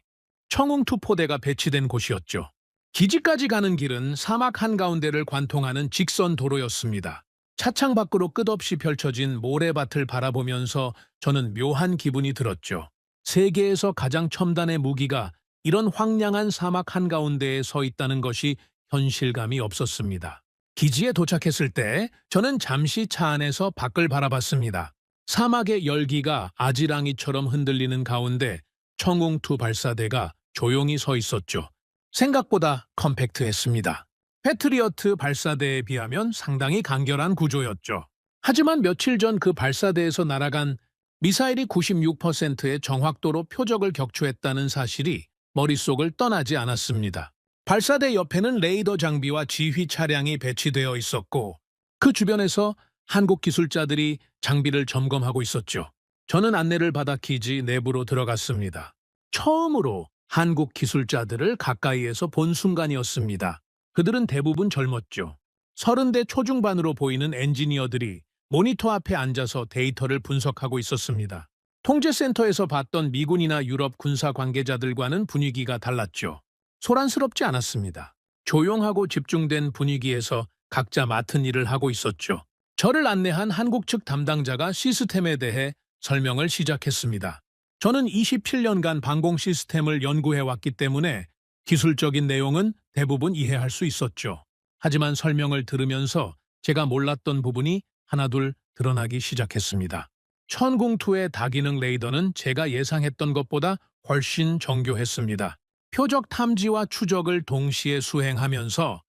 청웅투 포대가 배치된 곳이었죠. 기지까지 가는 길은 사막 한가운데를 관통하는 직선 도로였습니다. 차창 밖으로 끝없이 펼쳐진 모래밭을 바라보면서 저는 묘한 기분이 들었죠. 세계에서 가장 첨단의 무기가 이런 황량한 사막 한가운데에 서 있다는 것이 현실감이 없었습니다. 기지에 도착했을 때 저는 잠시 차 안에서 밖을 바라봤습니다. 사막의 열기가 아지랑이처럼 흔들리는 가운데 청웅2 발사대가 조용히 서 있었죠. 생각보다 컴팩트했습니다. 패트리어트 발사대에 비하면 상당히 간결한 구조였죠. 하지만 며칠 전 그 발사대에서 날아간 미사일이 96%의 정확도로 표적을 격추했다는 사실이 머릿속을 떠나지 않았습니다. 발사대 옆에는 레이더 장비와 지휘 차량이 배치되어 있었고 그 주변에서 한국 기술자들이 장비를 점검하고 있었죠. 저는 안내를 받아 기지 내부로 들어갔습니다. 처음으로 한국 기술자들을 가까이에서 본 순간이었습니다. 그들은 대부분 젊었죠. 30대 초중반으로 보이는 엔지니어들이 모니터 앞에 앉아서 데이터를 분석하고 있었습니다. 통제센터에서 봤던 미군이나 유럽 군사 관계자들과는 분위기가 달랐죠. 소란스럽지 않았습니다. 조용하고 집중된 분위기에서 각자 맡은 일을 하고 있었죠. 저를 안내한 한국 측 담당자가 시스템에 대해 설명을 시작했습니다. 저는 27년간 방공 시스템을 연구해왔기 때문에 기술적인 내용은 대부분 이해할 수 있었죠. 하지만 설명을 들으면서 제가 몰랐던 부분이 하나둘 드러나기 시작했습니다. 천궁2의 다기능 레이더는 제가 예상했던 것보다 훨씬 정교했습니다. 표적 탐지와 추적을 동시에 수행하면서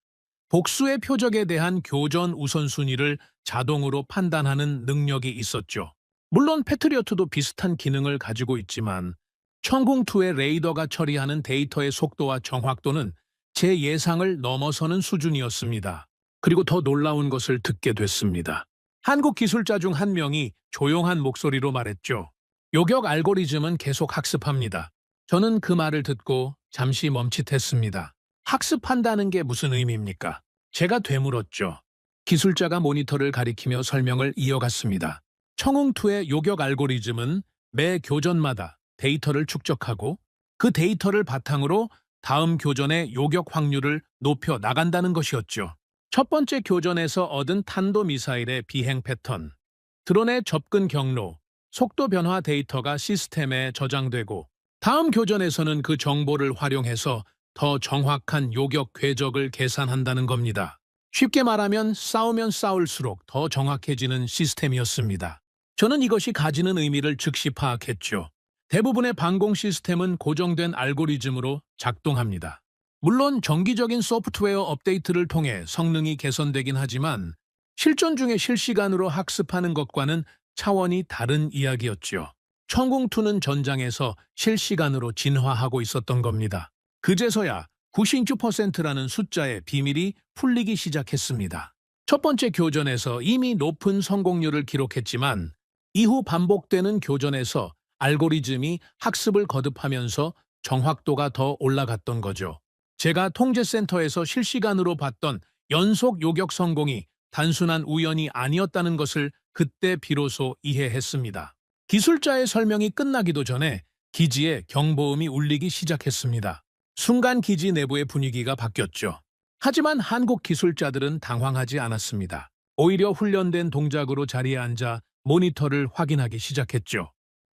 복수의 표적에 대한 교전 우선순위를 자동으로 판단하는 능력이 있었죠. 물론 패트리어트도 비슷한 기능을 가지고 있지만 천궁2의 레이더가 처리하는 데이터의 속도와 정확도는 제 예상을 넘어서는 수준이었습니다. 그리고 더 놀라운 것을 듣게 됐습니다. 한국 기술자 중 한 명이 조용한 목소리로 말했죠. 요격 알고리즘은 계속 학습합니다. 저는 그 말을 듣고 잠시 멈칫했습니다. 학습한다는 게 무슨 의미입니까? 제가 되물었죠. 기술자가 모니터를 가리키며 설명을 이어갔습니다. 청웅2의 요격 알고리즘은 매 교전마다 데이터를 축적하고 그 데이터를 바탕으로 다음 교전의 요격 확률을 높여 나간다는 것이었죠. 첫 번째 교전에서 얻은 탄도미사일의 비행 패턴, 드론의 접근 경로, 속도 변화 데이터가 시스템에 저장되고 다음 교전에서는 그 정보를 활용해서 더 정확한 요격 궤적을 계산한다는 겁니다. 쉽게 말하면 싸우면 싸울수록 더 정확해지는 시스템이었습니다. 저는 이것이 가지는 의미를 즉시 파악했죠. 대부분의 방공 시스템은 고정된 알고리즘으로 작동합니다. 물론 정기적인 소프트웨어 업데이트를 통해 성능이 개선되긴 하지만 실전 중에 실시간으로 학습하는 것과는 차원이 다른 이야기였죠. 천궁2는 전장에서 실시간으로 진화하고 있었던 겁니다. 그제서야 96%라는 숫자의 비밀이 풀리기 시작했습니다. 첫 번째 교전에서 이미 높은 성공률을 기록했지만 이후 반복되는 교전에서 알고리즘이 학습을 거듭하면서 정확도가 더 올라갔던 거죠. 제가 통제센터에서 실시간으로 봤던 연속 요격 성공이 단순한 우연이 아니었다는 것을 그때 비로소 이해했습니다. 기술자의 설명이 끝나기도 전에 기지에 경보음이 울리기 시작했습니다. 순간 기지 내부의 분위기가 바뀌었죠. 하지만 한국 기술자들은 당황하지 않았습니다. 오히려 훈련된 동작으로 자리에 앉아 모니터를 확인하기 시작했죠.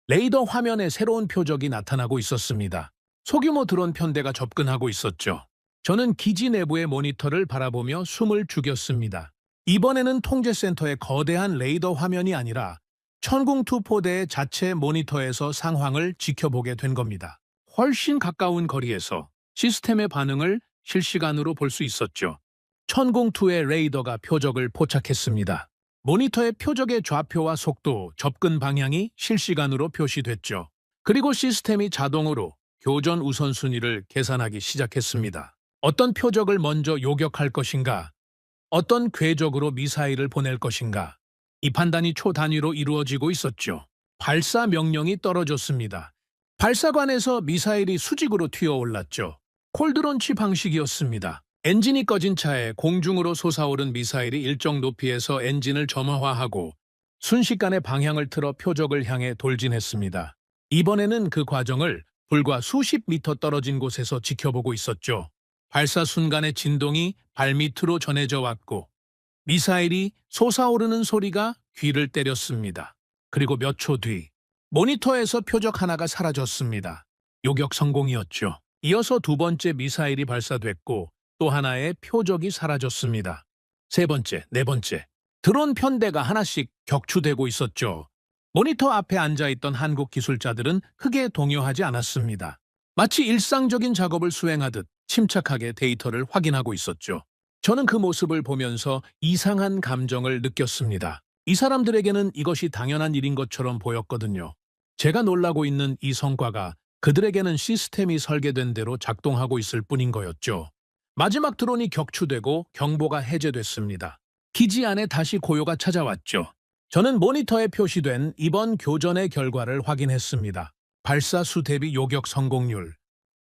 레이더 화면에 새로운 표적이 나타나고 있었습니다. 소규모 드론 편대가 접근하고 있었죠. 저는 기지 내부의 모니터를 바라보며 숨을 죽였습니다. 이번에는 통제센터의 거대한 레이더 화면이 아니라 천궁2 포대의 자체 모니터에서 상황을 지켜보게 된 겁니다. 훨씬 가까운 거리에서 시스템의 반응을 실시간으로 볼 수 있었죠. 천궁2의 레이더가 표적을 포착했습니다. 모니터의 표적의 좌표와 속도, 접근 방향이 실시간으로 표시됐죠. 그리고 시스템이 자동으로 교전 우선순위를 계산하기 시작했습니다. 어떤 표적을 먼저 요격할 것인가? 어떤 궤적으로 미사일을 보낼 것인가? 이 판단이 초단위로 이루어지고 있었죠. 발사 명령이 떨어졌습니다. 발사관에서 미사일이 수직으로 튀어올랐죠. 콜드론치 방식이었습니다. 엔진이 꺼진 차에 공중으로 솟아오른 미사일이 일정 높이에서 엔진을 점화하고 순식간에 방향을 틀어 표적을 향해 돌진했습니다. 이번에는 그 과정을 불과 수십 미터 떨어진 곳에서 지켜보고 있었죠. 발사 순간의 진동이 발밑으로 전해져 왔고 미사일이 솟아오르는 소리가 귀를 때렸습니다. 그리고 몇 초 뒤 모니터에서 표적 하나가 사라졌습니다. 요격 성공이었죠. 이어서 두 번째 미사일이 발사됐고 또 하나의 표적이 사라졌습니다. 세 번째, 네 번째. 드론 편대가 하나씩 격추되고 있었죠. 모니터 앞에 앉아있던 한국 기술자들은 크게 동요하지 않았습니다. 마치 일상적인 작업을 수행하듯 침착하게 데이터를 확인하고 있었죠. 저는 그 모습을 보면서 이상한 감정을 느꼈습니다. 이 사람들에게는 이것이 당연한 일인 것처럼 보였거든요. 제가 놀라고 있는 이 성과가 그들에게는 시스템이 설계된 대로 작동하고 있을 뿐인 거였죠. 마지막 드론이 격추되고 경보가 해제됐습니다. 기지 안에 다시 고요가 찾아왔죠. 저는 모니터에 표시된 이번 교전의 결과를 확인했습니다. 발사 수 대비 요격 성공률.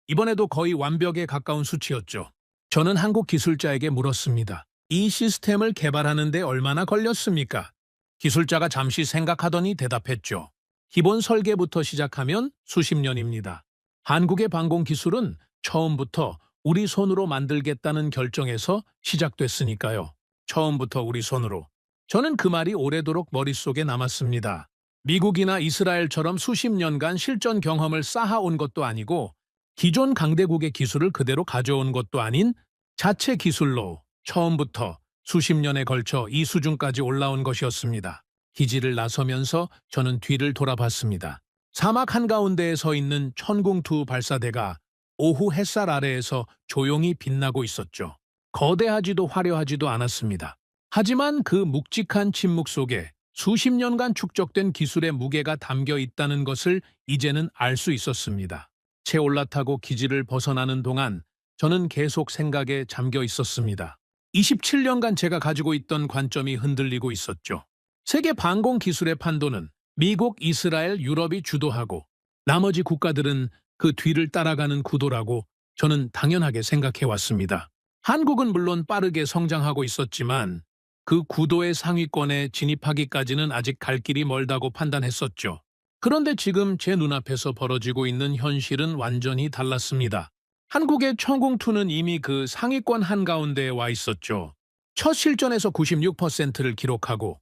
이번에도 거의 완벽에 가까운 수치였죠. 저는 한국 기술자에게 물었습니다. 이 시스템을 개발하는 데 얼마나 걸렸습니까? 기술자가 잠시 생각하더니 대답했죠. 기본 설계부터 시작하면 수십 년입니다. 한국의 방공 기술은 처음부터 우리 손으로 만들겠다는 결정에서 시작됐으니까요. 처음부터 우리 손으로. 저는 그 말이 오래도록 머릿속에 남았습니다. 미국이나 이스라엘처럼 수십 년간 실전 경험을 쌓아온 것도 아니고 기존 강대국의 기술을 그대로 가져온 것도 아닌 자체 기술로 처음부터 수십 년에 걸쳐 이 수준까지 올라온 것이었습니다. 기지를 나서면서 저는 뒤를 돌아봤습니다. 사막 한가운데에 서 있는 천궁2 발사대가 오후 햇살 아래에서 조용히 빛나고 있었죠. 거대하지도 화려하지도 않았습니다. 하지만 그 묵직한 침묵 속에 수십 년간 축적된 기술의 무게가 담겨 있다는 것을 이제는 알 수 있었습니다. 채 올라타고 기지를 벗어나는 동안 저는 계속 생각에 잠겨 있었습니다. 27년간 제가 가지고 있던 관점이 흔들리고 있었죠. 세계 방공 기술의 판도는 미국, 이스라엘, 유럽이 주도하고 나머지 국가들은 그 뒤를 따라가는 구도라고 저는 당연하게 생각해 왔습니다. 한국은 물론 빠르게 성장하고 있었지만 그 구도의 상위권에 진입하기까지는 아직 갈 길이 멀다고 판단했었죠. 그런데 지금 제 눈앞에서 벌어지고 있는 현실은 완전히 달랐습니다. 한국의 천공투는 이미 그 상위권 한가운데에 와 있었죠. 첫 실전에서 96%를 기록하고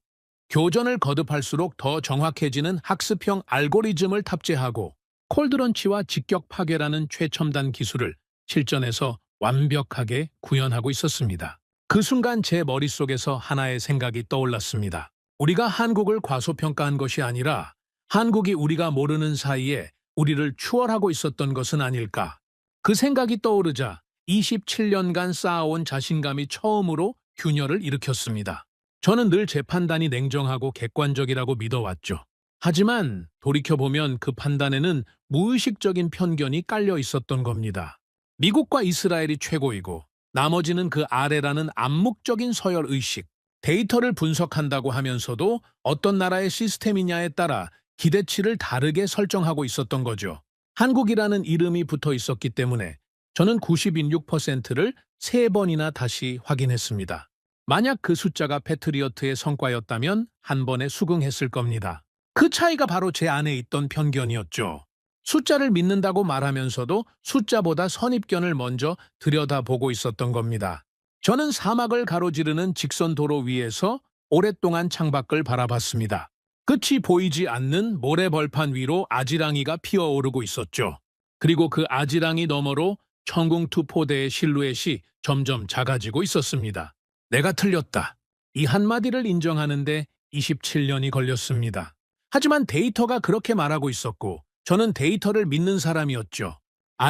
교전을 거듭할수록 더 정확해지는 학습형 알고리즘을 탑재하고 콜드런치와 직격 파괴라는 최첨단 기술을 실전에서 완벽하게 구현하고 있었습니다. 그 순간 제 머릿속에서 하나의 생각이 떠올랐습니다. 우리가 한국을 과소평가한 것이 아니라 한국이 우리가 모르는 사이에 우리를 추월하고 있었던 것은 아닐까. 그 생각이 떠오르자 27년간 쌓아온 자신감이 처음으로 균열을 일으켰습니다. 저는 늘 제 판단이 냉정하고 객관적이라고 믿어왔죠. 하지만 돌이켜보면 그 판단에는 무의식적인 편견이 깔려 있었던 겁니다. 미국과 이스라엘이 최고이고 나머지는 그 아래라는 암묵적인 서열 의식, 데이터를 분석한다고 하면서도 어떤 나라의 시스템이냐에 따라 기대치를 다르게 설정하고 있었던 거죠. 한국이라는 이름이 붙어 있었기 때문에 저는 96%를 3번이나 다시 확인했습니다. 만약 그 숫자가 패트리어트의 성과였다면 한 번에 수긍했을 겁니다. 그 차이가 바로 제 안에 있던 편견이었죠. 숫자를 믿는다고 말하면서도 숫자보다 선입견을 먼저 들여다보고 있었던 겁니다. 저는 사막을 가로지르는 직선 도로 위에서 오랫동안 창밖을 바라봤습니다. 끝이 보이지 않는 모래벌판 위로 아지랑이가 피어오르고 있었죠. 그리고 그 아지랑이 너머로 천궁투 포대의 실루엣이 점점 작아지고 있었습니다. 내가 틀렸다. 이 한마디를 인정하는데 27년이 걸렸습니다. 하지만 데이터가 그렇게 말하고 있었고 저는 데이터를 믿는 사람이었죠.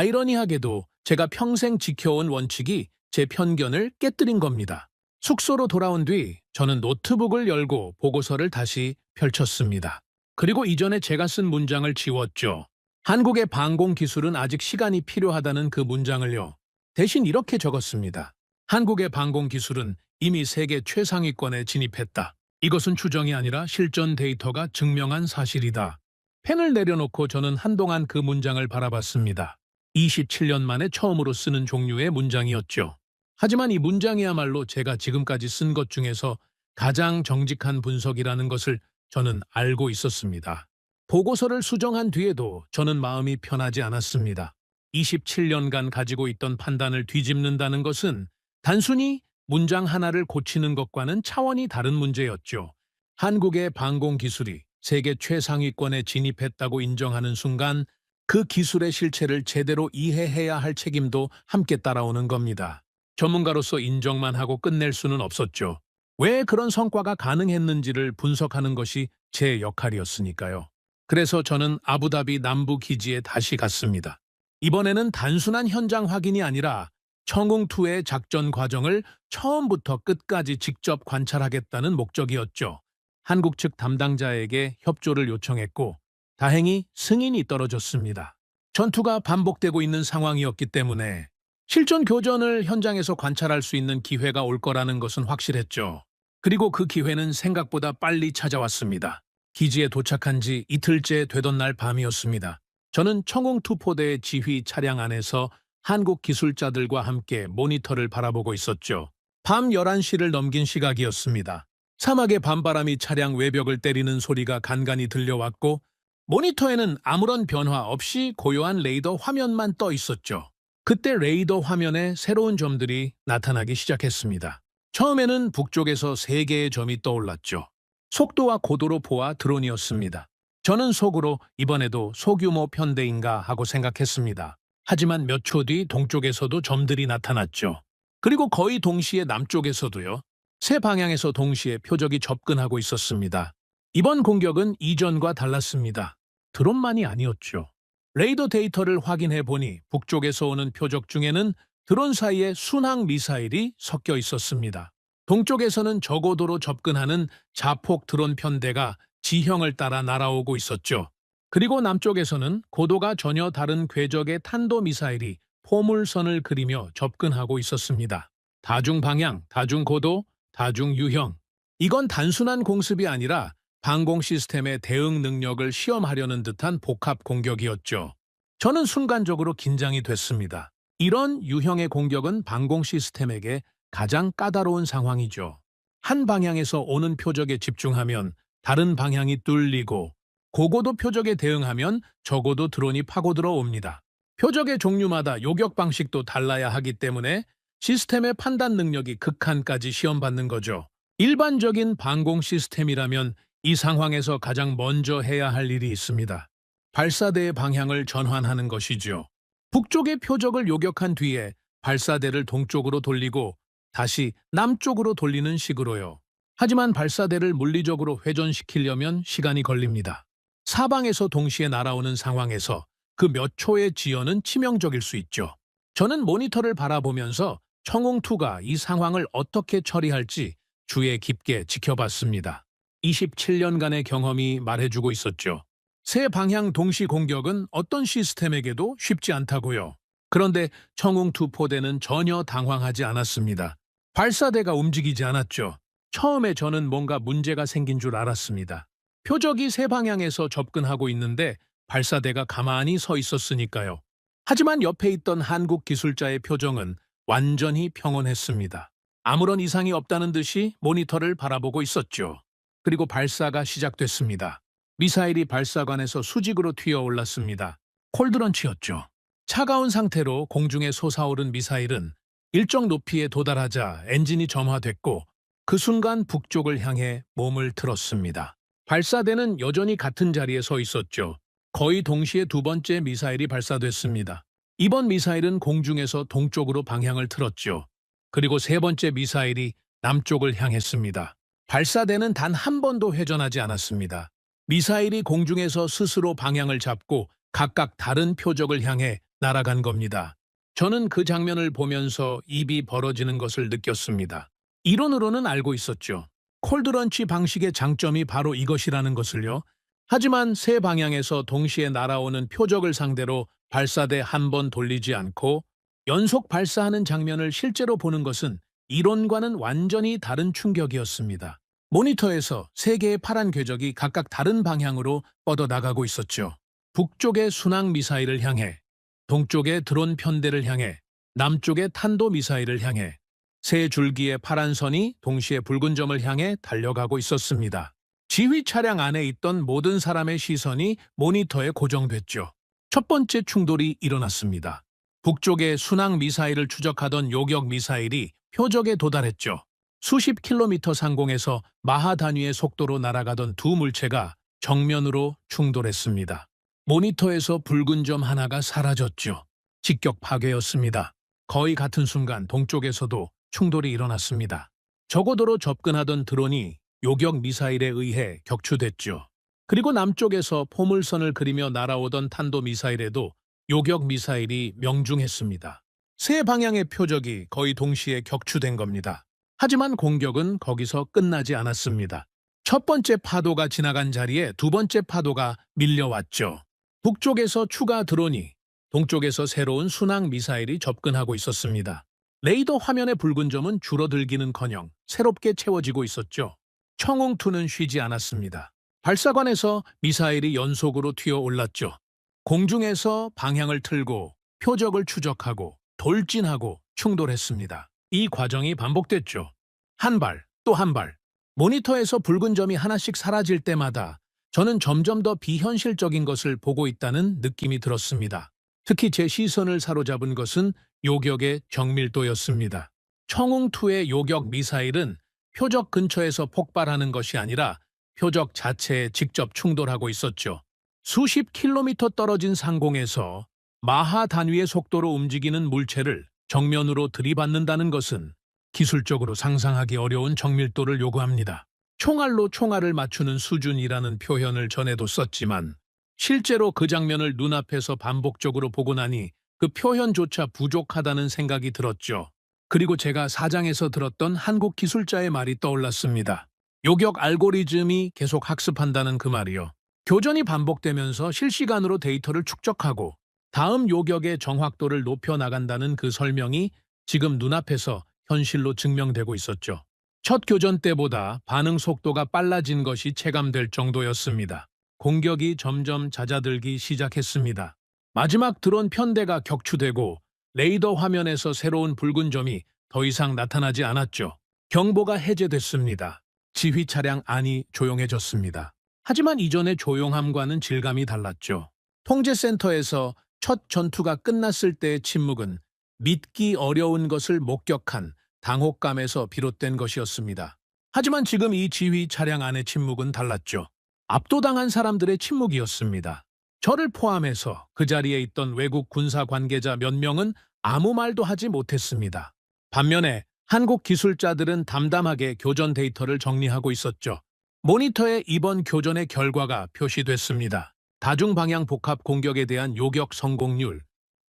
아이러니하게도 제가 평생 지켜온 원칙이 제 편견을 깨뜨린 겁니다. 숙소로 돌아온 뒤 저는 노트북을 열고 보고서를 다시 펼쳤습니다. 그리고 이전에 제가 쓴 문장을 지웠죠. 한국의 방공 기술은 아직 시간이 필요하다는 그 문장을요. 대신 이렇게 적었습니다. 한국의 방공 기술은 이미 세계 최상위권에 진입했다. 이것은 추정이 아니라 실전 데이터가 증명한 사실이다. 펜을 내려놓고 저는 한동안 그 문장을 바라봤습니다. 27년 만에 처음으로 쓰는 종류의 문장이었죠. 하지만 이 문장이야말로 제가 지금까지 쓴 것 중에서 가장 정직한 분석이라는 것을 저는 알고 있었습니다. 보고서를 수정한 뒤에도 저는 마음이 편하지 않았습니다. 27년간 가지고 있던 판단을 뒤집는다는 것은 단순히 문장 하나를 고치는 것과는 차원이 다른 문제였죠. 한국의 방공 기술이 세계 최상위권에 진입했다고 인정하는 순간 그 기술의 실체를 제대로 이해해야 할 책임도 함께 따라오는 겁니다. 전문가로서 인정만 하고 끝낼 수는 없었죠. 왜 그런 성과가 가능했는지를 분석하는 것이 제 역할이었으니까요. 그래서 저는 아부다비 남부 기지에 다시 갔습니다. 이번에는 단순한 현장 확인이 아니라 청웅2의 작전 과정을 처음부터 끝까지 직접 관찰하겠다는 목적이었죠. 한국 측 담당자에게 협조를 요청했고 다행히 승인이 떨어졌습니다. 전투가 반복되고 있는 상황이었기 때문에 실전 교전을 현장에서 관찰할 수 있는 기회가 올 거라는 것은 확실했죠. 그리고 그 기회는 생각보다 빨리 찾아왔습니다. 기지에 도착한 지 이틀째 되던 날 밤이었습니다. 저는 청웅2 포대의 지휘 차량 안에서 한국 기술자들과 함께 모니터를 바라보고 있었죠. 밤 11시를 넘긴 시각이었습니다. 사막의 밤바람이 차량 외벽을 때리는 소리가 간간히 들려왔고 모니터에는 아무런 변화 없이 고요한 레이더 화면만 떠 있었죠. 그때 레이더 화면에 새로운 점들이 나타나기 시작했습니다. 처음에는 북쪽에서 3개의 점이 떠올랐죠. 속도와 고도로 보아 드론이었습니다. 저는 속으로 이번에도 소규모 편대인가 하고 생각했습니다. 하지만 몇 초 뒤 동쪽에서도 점들이 나타났죠. 그리고 거의 동시에 남쪽에서도요. 세 방향에서 동시에 표적이 접근하고 있었습니다. 이번 공격은 이전과 달랐습니다. 드론만이 아니었죠. 레이더 데이터를 확인해 보니 북쪽에서 오는 표적 중에는 드론 사이에 순항 미사일이 섞여 있었습니다. 동쪽에서는 저고도로 접근하는 자폭 드론 편대가 지형을 따라 날아오고 있었죠. 그리고 남쪽에서는 고도가 전혀 다른 궤적의 탄도미사일이 포물선을 그리며 접근하고 있었습니다. 다중방향, 다중고도, 다중유형. 이건 단순한 공습이 아니라 방공 시스템의 대응 능력을 시험하려는 듯한 복합 공격이었죠. 저는 순간적으로 긴장이 됐습니다. 이런 유형의 공격은 방공 시스템에게 가장 까다로운 상황이죠. 한 방향에서 오는 표적에 집중하면 다른 방향이 뚫리고 고고도 표적에 대응하면 적어도 드론이 파고들어 옵니다. 표적의 종류마다 요격 방식도 달라야 하기 때문에 시스템의 판단 능력이 극한까지 시험받는 거죠. 일반적인 방공 시스템이라면 이 상황에서 가장 먼저 해야 할 일이 있습니다. 발사대의 방향을 전환하는 것이죠. 북쪽의 표적을 요격한 뒤에 발사대를 동쪽으로 돌리고 다시 남쪽으로 돌리는 식으로요. 하지만 발사대를 물리적으로 회전시키려면 시간이 걸립니다. 사방에서 동시에 날아오는 상황에서 그 몇 초의 지연은 치명적일 수 있죠. 저는 모니터를 바라보면서 청웅2가 이 상황을 어떻게 처리할지 주의 깊게 지켜봤습니다. 27년간의 경험이 말해주고 있었죠. 세 방향 동시 공격은 어떤 시스템에게도 쉽지 않다고요. 그런데 청웅2 포대는 전혀 당황하지 않았습니다. 발사대가 움직이지 않았죠. 처음에 저는 뭔가 문제가 생긴 줄 알았습니다. 표적이 세 방향에서 접근하고 있는데 발사대가 가만히 서 있었으니까요. 하지만 옆에 있던 한국 기술자의 표정은 완전히 평온했습니다. 아무런 이상이 없다는 듯이 모니터를 바라보고 있었죠. 그리고 발사가 시작됐습니다. 미사일이 발사관에서 수직으로 튀어올랐습니다. 콜드런치였죠. 차가운 상태로 공중에 솟아오른 미사일은 일정 높이에 도달하자 엔진이 점화됐고 그 순간 북쪽을 향해 몸을 틀었습니다. 발사대는 여전히 같은 자리에 서 있었죠. 거의 동시에 두 번째 미사일이 발사됐습니다. 이번 미사일은 공중에서 동쪽으로 방향을 틀었죠. 그리고 세 번째 미사일이 남쪽을 향했습니다. 발사대는 단 한 번도 회전하지 않았습니다. 미사일이 공중에서 스스로 방향을 잡고 각각 다른 표적을 향해 날아간 겁니다. 저는 그 장면을 보면서 입이 벌어지는 것을 느꼈습니다. 이론으로는 알고 있었죠. 콜드런치 방식의 장점이 바로 이것이라는 것을요. 하지만 세 방향에서 동시에 날아오는 표적을 상대로 발사대 한 번 돌리지 않고 연속 발사하는 장면을 실제로 보는 것은 이론과는 완전히 다른 충격이었습니다. 모니터에서 세 개의 파란 궤적이 각각 다른 방향으로 뻗어나가고 있었죠. 북쪽의 순항 미사일을 향해, 동쪽의 드론 편대를 향해, 남쪽의 탄도 미사일을 향해 세 줄기의 파란 선이 동시에 붉은 점을 향해 달려가고 있었습니다. 지휘 차량 안에 있던 모든 사람의 시선이 모니터에 고정됐죠. 첫 번째 충돌이 일어났습니다. 북쪽의 순항 미사일을 추적하던 요격 미사일이 표적에 도달했죠. 수십 킬로미터 상공에서 마하 단위의 속도로 날아가던 두 물체가 정면으로 충돌했습니다. 모니터에서 붉은 점 하나가 사라졌죠. 직격 파괴였습니다. 거의 같은 순간 동쪽에서도 충돌이 일어났습니다. 저고도로 접근하던 드론이 요격 미사일에 의해 격추됐죠. 그리고 남쪽에서 포물선을 그리며 날아오던 탄도 미사일에도 요격 미사일이 명중했습니다. 세 방향의 표적이 거의 동시에 격추된 겁니다. 하지만 공격은 거기서 끝나지 않았습니다. 첫 번째 파도가 지나간 자리에 두 번째 파도가 밀려왔죠. 북쪽에서 추가 드론이, 동쪽에서 새로운 순항 미사일이 접근하고 있었습니다. 레이더 화면의 붉은 점은 줄어들기는커녕 새롭게 채워지고 있었죠. 청웅2는 쉬지 않았습니다. 발사관에서 미사일이 연속으로 튀어올랐죠. 공중에서 방향을 틀고 표적을 추적하고 돌진하고 충돌했습니다. 이 과정이 반복됐죠. 한 발, 또 한 발. 모니터에서 붉은 점이 하나씩 사라질 때마다 저는 점점 더 비현실적인 것을 보고 있다는 느낌이 들었습니다. 특히 제 시선을 사로잡은 것은 요격의 정밀도였습니다. 청웅2의 요격 미사일은 표적 근처에서 폭발하는 것이 아니라 표적 자체에 직접 충돌하고 있었죠. 수십 킬로미터 떨어진 상공에서 마하 단위의 속도로 움직이는 물체를 정면으로 들이받는다는 것은 기술적으로 상상하기 어려운 정밀도를 요구합니다. 총알로 총알을 맞추는 수준이라는 표현을 전에도 썼지만 실제로 그 장면을 눈앞에서 반복적으로 보고 나니 그 표현조차 부족하다는 생각이 들었죠. 그리고 제가 사장에서 들었던 한국 기술자의 말이 떠올랐습니다. 요격 알고리즘이 계속 학습한다는 그 말이요. 교전이 반복되면서 실시간으로 데이터를 축적하고 다음 요격의 정확도를 높여나간다는 그 설명이 지금 눈앞에서 현실로 증명되고 있었죠. 첫 교전 때보다 반응 속도가 빨라진 것이 체감될 정도였습니다. 공격이 점점 잦아들기 시작했습니다. 마지막 드론 편대가 격추되고 레이더 화면에서 새로운 붉은 점이 더 이상 나타나지 않았죠. 경보가 해제됐습니다. 지휘 차량 안이 조용해졌습니다. 하지만 이전의 조용함과는 질감이 달랐죠. 통제센터에서 첫 전투가 끝났을 때의 침묵은 믿기 어려운 것을 목격한 당혹감에서 비롯된 것이었습니다. 하지만 지금 이 지휘 차량 안의 침묵은 달랐죠. 압도당한 사람들의 침묵이었습니다. 저를 포함해서 그 자리에 있던 외국 군사 관계자 몇 명은 아무 말도 하지 못했습니다. 반면에 한국 기술자들은 담담하게 교전 데이터를 정리하고 있었죠. 모니터에 이번 교전의 결과가 표시됐습니다. 다중방향 복합 공격에 대한 요격 성공률.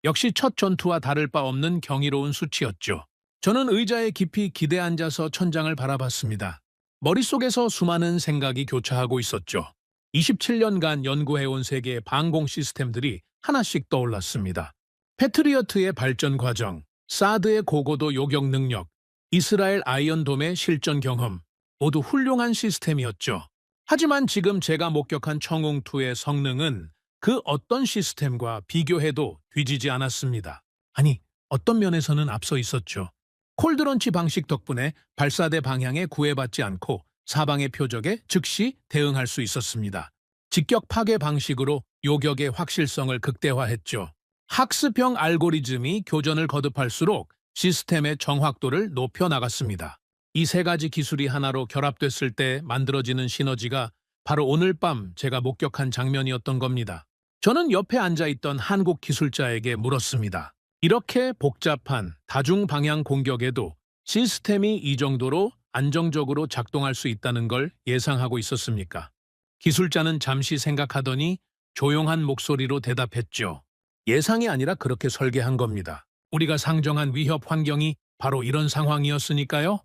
역시 첫 전투와 다를 바 없는 경이로운 수치였죠. 저는 의자에 깊이 기대 앉아서 천장을 바라봤습니다. 머릿속에서 수많은 생각이 교차하고 있었죠. 27년간 연구해온 세계의 방공 시스템들이 하나씩 떠올랐습니다. 패트리어트의 발전 과정, 사드의 고고도 요격 능력, 이스라엘 아이언돔의 실전 경험, 모두 훌륭한 시스템이었죠. 하지만 지금 제가 목격한 청웅2의 성능은 그 어떤 시스템과 비교해도 뒤지지 않았습니다. 아니, 어떤 면에서는 앞서 있었죠. 콜드런치 방식 덕분에 발사대 방향에 구애받지 않고 사방의 표적에 즉시 대응할 수 있었습니다. 직격 파괴 방식으로 요격의 확실성을 극대화했죠. 학습형 알고리즘이 교전을 거듭할수록 시스템의 정확도를 높여나갔습니다. 이 세 가지 기술이 하나로 결합됐을 때 만들어지는 시너지가 바로 오늘 밤 제가 목격한 장면이었던 겁니다. 저는 옆에 앉아있던 한국 기술자에게 물었습니다. 이렇게 복잡한 다중방향 공격에도 시스템이 이 정도로 안정적으로 작동할 수 있다는 걸 예상하고 있었습니까? 기술자는 잠시 생각하더니 조용한 목소리로 대답했죠. 예상이 아니라 그렇게 설계한 겁니다. 우리가 상정한 위협 환경이 바로 이런 상황이었으니까요.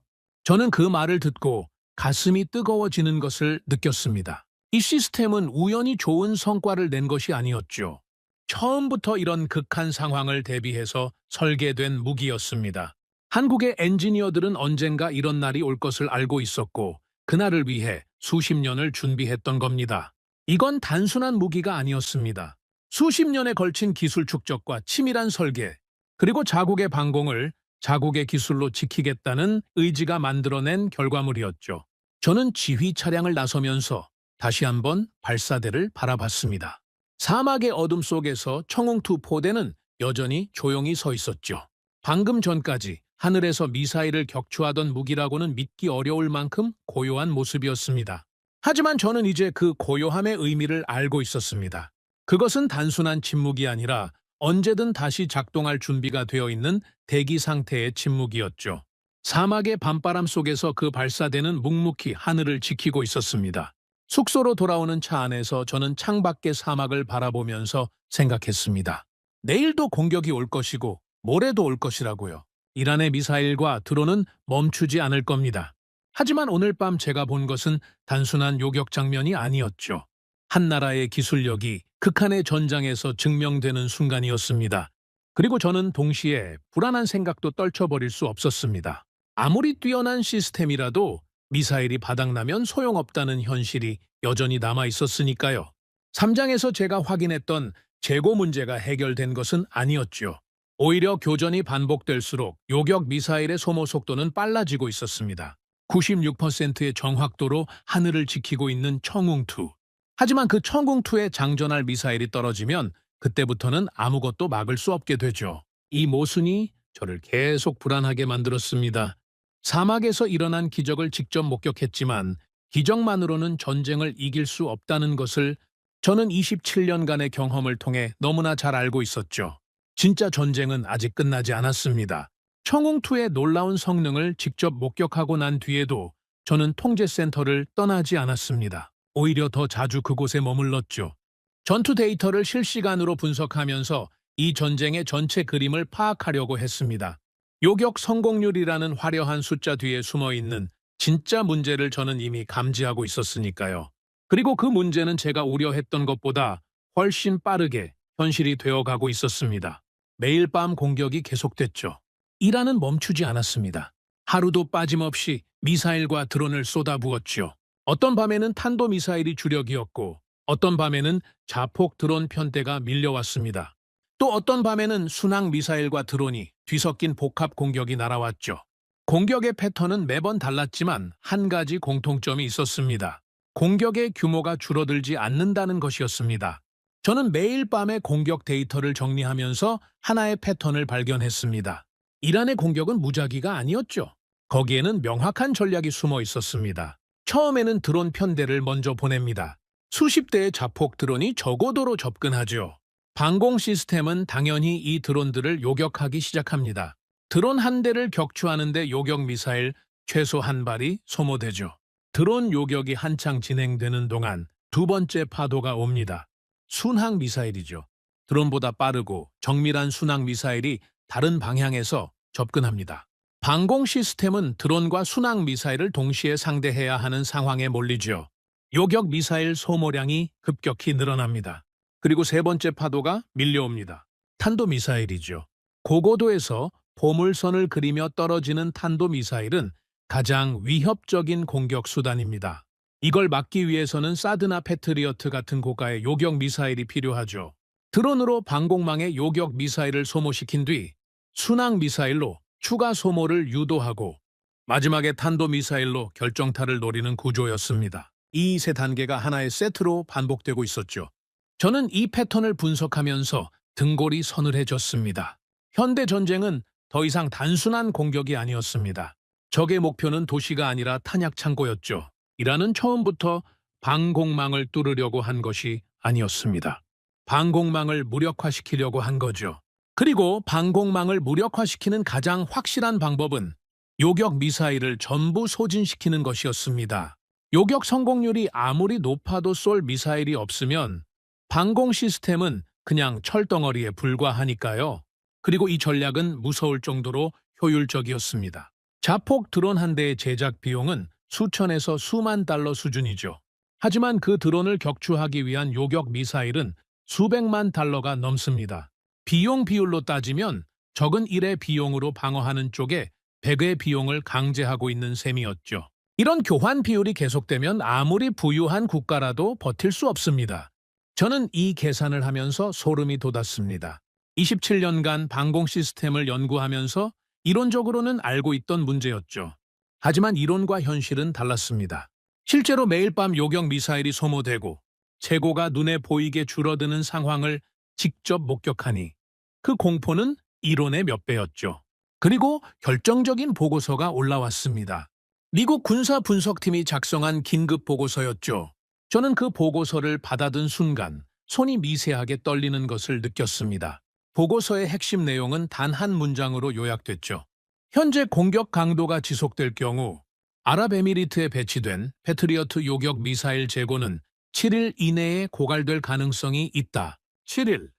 저는 그 말을 듣고 가슴이 뜨거워지는 것을 느꼈습니다. 이 시스템은 우연히 좋은 성과를 낸 것이 아니었죠. 처음부터 이런 극한 상황을 대비해서 설계된 무기였습니다. 한국의 엔지니어들은 언젠가 이런 날이 올 것을 알고 있었고 그날을 위해 수십 년을 준비했던 겁니다. 이건 단순한 무기가 아니었습니다. 수십 년에 걸친 기술 축적과 치밀한 설계, 그리고 자국의 방공을 자국의 기술로 지키겠다는 의지가 만들어낸 결과물이었죠. 저는 지휘 차량을 나서면서 다시 한번 발사대를 바라봤습니다. 사막의 어둠 속에서 청웅2 포대는 여전히 조용히 서 있었죠. 방금 전까지 하늘에서 미사일을 격추하던 무기라고는 믿기 어려울 만큼 고요한 모습이었습니다. 하지만 저는 이제 그 고요함의 의미를 알고 있었습니다. 그것은 단순한 침묵이 아니라 언제든 다시 작동할 준비가 되어 있는 대기 상태의 침묵이었죠. 사막의 밤바람 속에서 그 발사대는 묵묵히 하늘을 지키고 있었습니다. 숙소로 돌아오는 차 안에서 저는 창밖의 사막을 바라보면서 생각했습니다. 내일도 공격이 올 것이고 모레도 올 것이라고요. 이란의 미사일과 드론은 멈추지 않을 겁니다. 하지만 오늘 밤 제가 본 것은 단순한 요격 장면이 아니었죠. 한 나라의 기술력이 극한의 전장에서 증명되는 순간이었습니다. 그리고 저는 동시에 불안한 생각도 떨쳐버릴 수 없었습니다. 아무리 뛰어난 시스템이라도 미사일이 바닥나면 소용없다는 현실이 여전히 남아있었으니까요. 3장에서 제가 확인했던 재고 문제가 해결된 것은 아니었죠. 오히려 교전이 반복될수록 요격 미사일의 소모 속도는 빨라지고 있었습니다. 96%의 정확도로 하늘을 지키고 있는 청웅2. 하지만 그 청궁2에 장전할 미사일이 떨어지면 그때부터는 아무것도 막을 수 없게 되죠. 이 모순이 저를 계속 불안하게 만들었습니다. 사막에서 일어난 기적을 직접 목격했지만 기적만으로는 전쟁을 이길 수 없다는 것을 저는 27년간의 경험을 통해 너무나 잘 알고 있었죠. 진짜 전쟁은 아직 끝나지 않았습니다. 청궁2의 놀라운 성능을 직접 목격하고 난 뒤에도 저는 통제센터를 떠나지 않았습니다. 오히려 더 자주 그곳에 머물렀죠. 전투 데이터를 실시간으로 분석하면서 이 전쟁의 전체 그림을 파악하려고 했습니다. 요격 성공률이라는 화려한 숫자 뒤에 숨어있는 진짜 문제를 저는 이미 감지하고 있었으니까요. 그리고 그 문제는 제가 우려했던 것보다 훨씬 빠르게 현실이 되어가고 있었습니다. 매일 밤 공격이 계속됐죠. 이란은 멈추지 않았습니다. 하루도 빠짐없이 미사일과 드론을 쏟아부었죠. 어떤 밤에는 탄도미사일이 주력이었고 어떤 밤에는 자폭 드론 편대가 밀려왔습니다. 또 어떤 밤에는 순항 미사일과 드론이 뒤섞인 복합 공격이 날아왔죠. 공격의 패턴은 매번 달랐지만 한 가지 공통점이 있었습니다. 공격의 규모가 줄어들지 않는다는 것이었습니다. 저는 매일 밤에 공격 데이터를 정리하면서 하나의 패턴을 발견했습니다. 이란의 공격은 무작위가 아니었죠. 거기에는 명확한 전략이 숨어 있었습니다. 처음에는 드론 편대를 먼저 보냅니다. 수십 대의 자폭 드론이 저고도로 접근하죠. 방공 시스템은 당연히 이 드론들을 요격하기 시작합니다. 드론 한 대를 격추하는데 요격 미사일 최소 한 발이 소모되죠. 드론 요격이 한창 진행되는 동안 두 번째 파도가 옵니다. 순항 미사일이죠. 드론보다 빠르고 정밀한 순항 미사일이 다른 방향에서 접근합니다. 방공 시스템은 드론과 순항 미사일을 동시에 상대해야 하는 상황에 몰리죠. 요격 미사일 소모량이 급격히 늘어납니다. 그리고 세 번째 파도가 밀려옵니다. 탄도미사일이죠. 고고도에서 보물선을 그리며 떨어지는 탄도미사일은 가장 위협적인 공격 수단입니다. 이걸 막기 위해서는 사드나 패트리어트 같은 고가의 요격 미사일이 필요하죠. 드론으로 방공망의 요격 미사일을 소모시킨 뒤 순항 미사일로 추가 소모를 유도하고 마지막에 탄도미사일로 결정타를 노리는 구조였습니다. 이 세 단계가 하나의 세트로 반복되고 있었죠. 저는 이 패턴을 분석하면서 등골이 서늘해졌습니다. 현대 전쟁은 더 이상 단순한 공격이 아니었습니다. 적의 목표는 도시가 아니라 탄약 창고였죠. 이란은 처음부터 방공망을 뚫으려고 한 것이 아니었습니다. 방공망을 무력화시키려고 한 거죠. 그리고 방공망을 무력화시키는 가장 확실한 방법은 요격 미사일을 전부 소진시키는 것이었습니다. 요격 성공률이 아무리 높아도 쏠 미사일이 없으면 방공 시스템은 그냥 철덩어리에 불과하니까요. 그리고 이 전략은 무서울 정도로 효율적이었습니다. 자폭 드론 한 대의 제작 비용은 수천에서 수만 달러 수준이죠. 하지만 그 드론을 격추하기 위한 요격 미사일은 수백만 달러가 넘습니다. 비용 비율로 따지면 적은 1의 비용으로 방어하는 쪽에 100의 비용을 강제하고 있는 셈이었죠. 이런 교환 비율이 계속되면 아무리 부유한 국가라도 버틸 수 없습니다. 저는 이 계산을 하면서 소름이 돋았습니다. 27년간 방공 시스템을 연구하면서 이론적으로는 알고 있던 문제였죠. 하지만 이론과 현실은 달랐습니다. 실제로 매일 밤 요격 미사일이 소모되고 재고가 눈에 보이게 줄어드는 상황을 직접 목격하니 그 공포는 이론의 몇 배였죠. 그리고 결정적인 보고서가 올라왔습니다. 미국 군사분석팀이 작성한 긴급 보고서였죠. 저는 그 보고서를 받아든 순간 손이 미세하게 떨리는 것을 느꼈습니다. 보고서의 핵심 내용은 단 한 문장으로 요약됐죠. 현재 공격 강도가 지속될 경우 아랍에미리트에 배치된 패트리어트 요격 미사일 재고는 7일 이내에 고갈될 가능성이 있다. 7일,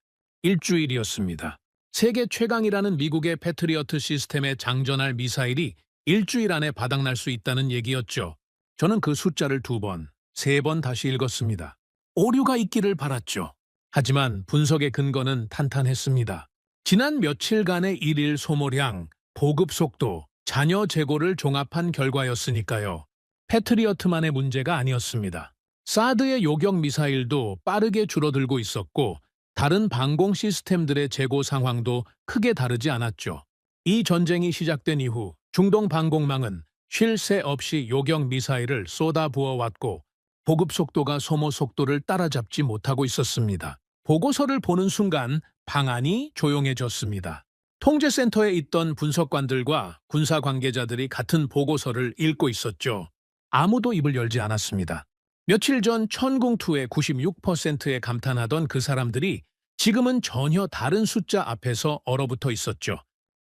일주일이었습니다. 세계 최강이라는 미국의 패트리어트 시스템에 장전할 미사일이 일주일 안에 바닥날 수 있다는 얘기였죠. 저는 그 숫자를 2번, 3번 다시 읽었습니다. 오류가 있기를 바랐죠. 하지만 분석의 근거는 탄탄했습니다. 지난 며칠간의 일일 소모량, 보급 속도, 잔여 재고를 종합한 결과였으니까요. 패트리어트만의 문제가 아니었습니다. 사드의 요격 미사일도 빠르게 줄어들고 있었고 다른 방공 시스템들의 재고 상황도 크게 다르지 않았죠. 이 전쟁이 시작된 이후 중동 방공망은 쉴 새 없이 요격 미사일을 쏟아부어왔고 보급 속도가 소모 속도를 따라잡지 못하고 있었습니다. 보고서를 보는 순간 방안이 조용해졌습니다. 통제센터에 있던 분석관들과 군사 관계자들이 같은 보고서를 읽고 있었죠. 아무도 입을 열지 않았습니다. 며칠 전 천궁2의 96%에 감탄하던 그 사람들이 지금은 전혀 다른 숫자 앞에서 얼어붙어 있었죠.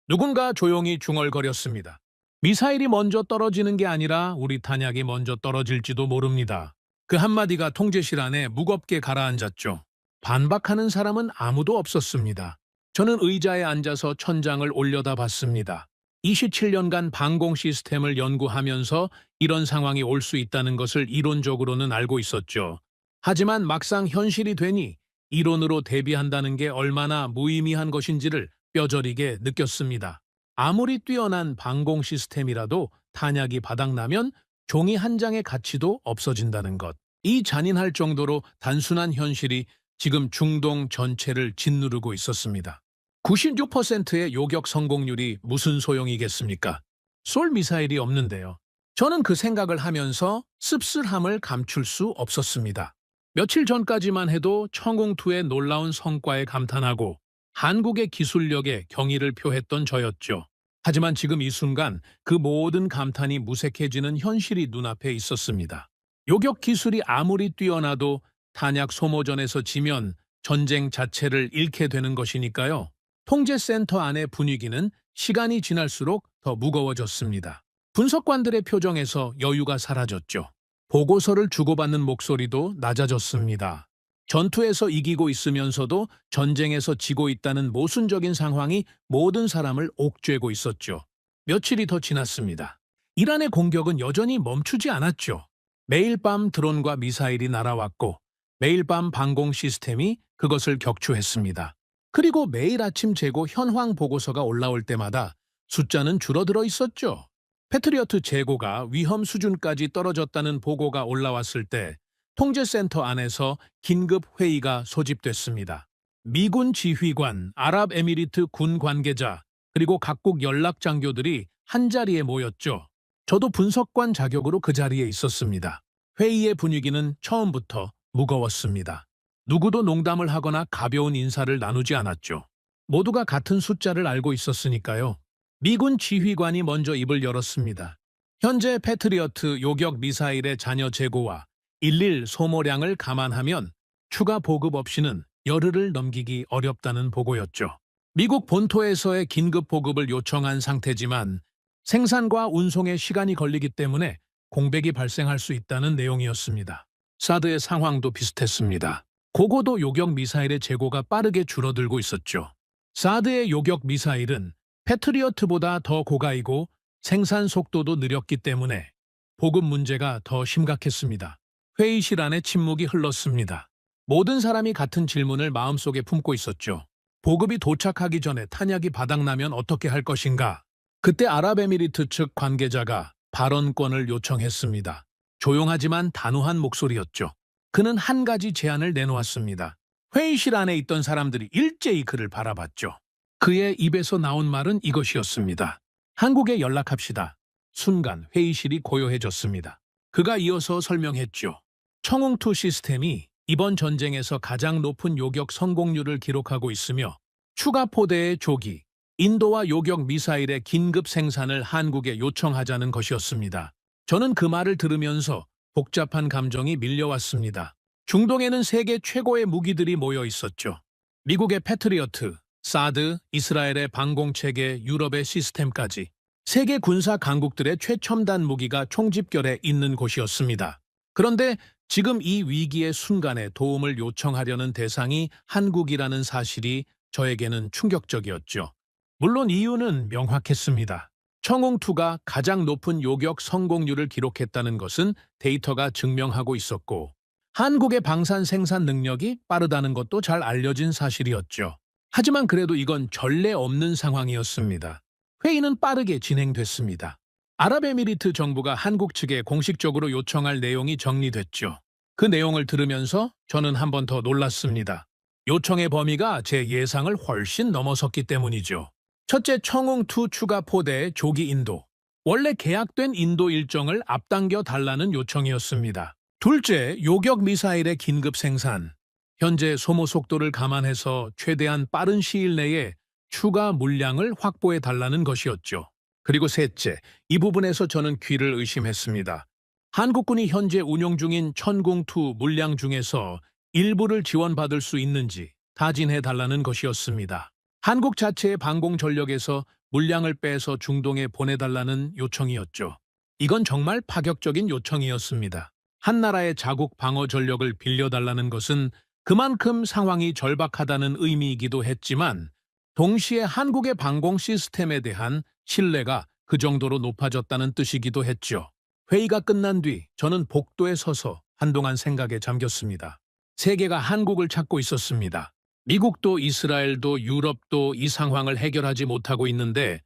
누군가 조용히 중얼거렸습니다. 미사일이 먼저 떨어지는 게 아니라 우리 탄약이 먼저 떨어질지도 모릅니다. 그 한마디가 통제실 안에 무겁게 가라앉았죠. 반박하는 사람은 아무도 없었습니다. 저는 의자에 앉아서 천장을 올려다봤습니다. 27년간 방공 시스템을 연구하면서 이런 상황이 올 수 있다는 것을 이론적으로는 알고 있었죠. 하지만 막상 현실이 되니 이론으로 대비한다는 게 얼마나 무의미한 것인지를 뼈저리게 느꼈습니다. 아무리 뛰어난 방공 시스템이라도 탄약이 바닥나면 종이 한 장의 가치도 없어진다는 것. 이 잔인할 정도로 단순한 현실이 지금 중동 전체를 짓누르고 있었습니다. 96%의 요격 성공률이 무슨 소용이겠습니까? 쏠 미사일이 없는데요. 저는 그 생각을 하면서 씁쓸함을 감출 수 없었습니다. 며칠 전까지만 해도 청웅2의 놀라운 성과에 감탄하고 한국의 기술력에 경의를 표했던 저였죠. 하지만 지금 이 순간 그 모든 감탄이 무색해지는 현실이 눈앞에 있었습니다. 요격 기술이 아무리 뛰어나도 탄약 소모전에서 지면 전쟁 자체를 잃게 되는 것이니까요. 통제센터 안의 분위기는 시간이 지날수록 더 무거워졌습니다. 분석관들의 표정에서 여유가 사라졌죠. 보고서를 주고받는 목소리도 낮아졌습니다. 전투에서 이기고 있으면서도 전쟁에서 지고 있다는 모순적인 상황이 모든 사람을 옥죄고 있었죠. 며칠이 더 지났습니다. 이란의 공격은 여전히 멈추지 않았죠. 매일 밤 드론과 미사일이 날아왔고 매일 밤 방공 시스템이 그것을 격추했습니다. 그리고 매일 아침 재고 현황 보고서가 올라올 때마다 숫자는 줄어들어 있었죠. 패트리어트 재고가 위험 수준까지 떨어졌다는 보고가 올라왔을 때 통제센터 안에서 긴급 회의가 소집됐습니다. 미군 지휘관, 아랍에미리트 군 관계자, 그리고 각국 연락 장교들이 한자리에 모였죠. 저도 분석관 자격으로 그 자리에 있었습니다. 회의의 분위기는 처음부터 무거웠습니다. 누구도 농담을 하거나 가벼운 인사를 나누지 않았죠. 모두가 같은 숫자를 알고 있었으니까요. 미군 지휘관이 먼저 입을 열었습니다. 현재 패트리어트 요격 미사일의 잔여 재고와 일일 소모량을 감안하면 추가 보급 없이는 열흘을 넘기기 어렵다는 보고였죠. 미국 본토에서의 긴급 보급을 요청한 상태지만 생산과 운송에 시간이 걸리기 때문에 공백이 발생할 수 있다는 내용이었습니다. 사드의 상황도 비슷했습니다. 고고도 요격 미사일의 재고가 빠르게 줄어들고 있었죠. 사드의 요격 미사일은 패트리어트보다 더 고가이고 생산 속도도 느렸기 때문에 보급 문제가 더 심각했습니다. 회의실 안에 침묵이 흘렀습니다. 모든 사람이 같은 질문을 마음속에 품고 있었죠. 보급이 도착하기 전에 탄약이 바닥나면 어떻게 할 것인가? 그때 아랍에미리트 측 관계자가 발언권을 요청했습니다. 조용하지만 단호한 목소리였죠. 그는 한 가지 제안을 내놓았습니다. 회의실 안에 있던 사람들이 일제히 그를 바라봤죠. 그의 입에서 나온 말은 이것이었습니다. 한국에 연락합시다. 순간 회의실이 고요해졌습니다. 그가 이어서 설명했죠. 청웅2 시스템이 이번 전쟁에서 가장 높은 요격 성공률을 기록하고 있으며 추가 포대의 조기, 인도와 요격 미사일의 긴급 생산을 한국에 요청하자는 것이었습니다. 저는 그 말을 들으면서 복잡한 감정이 밀려왔습니다. 중동에는 세계 최고의 무기들이 모여 있었죠. 미국의 패트리어트, 사드, 이스라엘의 방공체계, 유럽의 시스템까지 세계 군사 강국들의 최첨단 무기가 총집결해 있는 곳이었습니다. 그런데 지금 이 위기의 순간에 도움을 요청하려는 대상이 한국이라는 사실이 저에게는 충격적이었죠. 물론 이유는 명확했습니다. 청웅2가 가장 높은 요격 성공률을 기록했다는 것은 데이터가 증명하고 있었고 한국의 방산 생산 능력이 빠르다는 것도 잘 알려진 사실이었죠. 하지만 그래도 이건 전례 없는 상황이었습니다. 회의는 빠르게 진행됐습니다. 아랍에미리트 정부가 한국 측에 공식적으로 요청할 내용이 정리됐죠. 그 내용을 들으면서 저는 한 번 더 놀랐습니다. 요청의 범위가 제 예상을 훨씬 넘어섰기 때문이죠. 첫째, 청웅2 추가 포대의 조기 인도. 원래 계약된 인도 일정을 앞당겨 달라는 요청이었습니다. 둘째, 요격 미사일의 긴급 생산. 현재 소모 속도를 감안해서 최대한 빠른 시일 내에 추가 물량을 확보해 달라는 것이었죠. 그리고 셋째, 이 부분에서 저는 귀를 의심했습니다. 한국군이 현재 운용 중인 천궁2 물량 중에서 일부를 지원받을 수 있는지 타진해 달라는 것이었습니다. 한국 자체의 방공 전력에서 물량을 빼서 중동에 보내달라는 요청이었죠. 이건 정말 파격적인 요청이었습니다. 한 나라의 자국 방어 전력을 빌려달라는 것은 그만큼 상황이 절박하다는 의미이기도 했지만 동시에 한국의 방공 시스템에 대한 신뢰가 그 정도로 높아졌다는 뜻이기도 했죠. 회의가 끝난 뒤 저는 복도에 서서 한동안 생각에 잠겼습니다. 세계가 한국을 찾고 있었습니다. 미국도 이스라엘도 유럽도 이 상황을 해결하지 못하고 있는데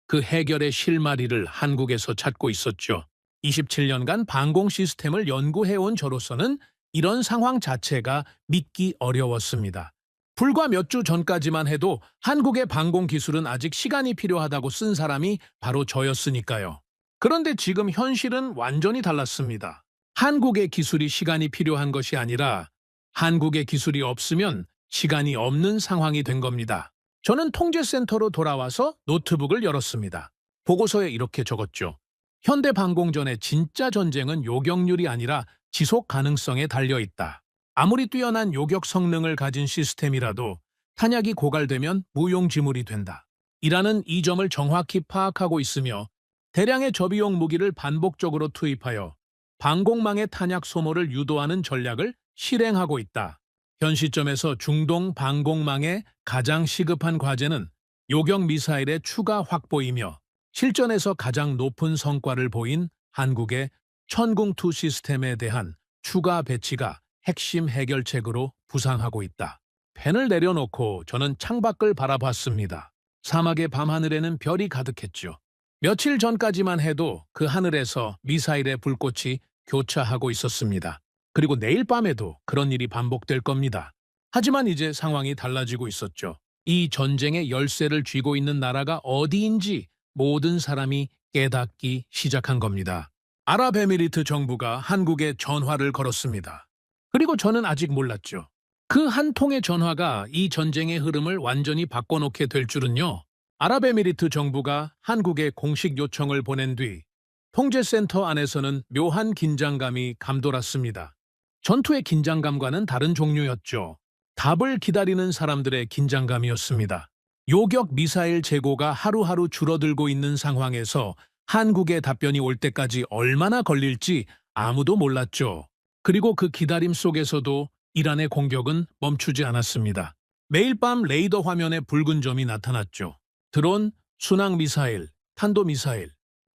그 해결의 실마리를 한국에서 찾고 있었죠. 27년간 방공 시스템을 연구해온 저로서는 이런 상황 자체가 믿기 어려웠습니다. 불과 몇 주 전까지만 해도 한국의 방공 기술은 아직 시간이 필요하다고 쓴 사람이 바로 저였으니까요. 그런데 지금 현실은 완전히 달랐습니다. 한국의 기술이 시간이 필요한 것이 아니라 한국의 기술이 없으면 시간이 없는 상황이 된 겁니다. 저는 통제센터로 돌아와서 노트북을 열었습니다. 보고서에 이렇게 적었죠. 현대방공전의 진짜 전쟁은 요격률이 아니라 지속 가능성에 달려 있다. 아무리 뛰어난 요격 성능을 가진 시스템이라도 탄약이 고갈되면 무용지물이 된다. 이라는 이 점을 정확히 파악하고 있으며 대량의 저비용 무기를 반복적으로 투입하여 방공망의 탄약 소모를 유도하는 전략을 실행하고 있다. 현 시점에서 중동 방공망의 가장 시급한 과제는 요격 미사일의 추가 확보이며 실전에서 가장 높은 성과를 보인 한국의 천궁2 시스템에 대한 추가 배치가 핵심 해결책으로 부상하고 있다. 펜을 내려놓고 저는 창밖을 바라봤습니다. 사막의 밤하늘에는 별이 가득했죠. 며칠 전까지만 해도 그 하늘에서 미사일의 불꽃이 교차하고 있었습니다. 그리고 내일 밤에도 그런 일이 반복될 겁니다. 하지만 이제 상황이 달라지고 있었죠. 이 전쟁의 열쇠를 쥐고 있는 나라가 어디인지 모든 사람이 깨닫기 시작한 겁니다. 아랍에미리트 정부가 한국에 전화를 걸었습니다. 그리고 저는 아직 몰랐죠. 그 한 통의 전화가 이 전쟁의 흐름을 완전히 바꿔놓게 될 줄은요. 아랍에미리트 정부가 한국에 공식 요청을 보낸 뒤 통제센터 안에서는 묘한 긴장감이 감돌았습니다. 전투의 긴장감과는 다른 종류였죠. 답을 기다리는 사람들의 긴장감이었습니다. 요격 미사일 재고가 하루하루 줄어들고 있는 상황에서 한국의 답변이 올 때까지 얼마나 걸릴지 아무도 몰랐죠. 그리고 그 기다림 속에서도 이란의 공격은 멈추지 않았습니다. 매일 밤 레이더 화면에 붉은 점이 나타났죠. 드론, 순항미사일, 탄도미사일.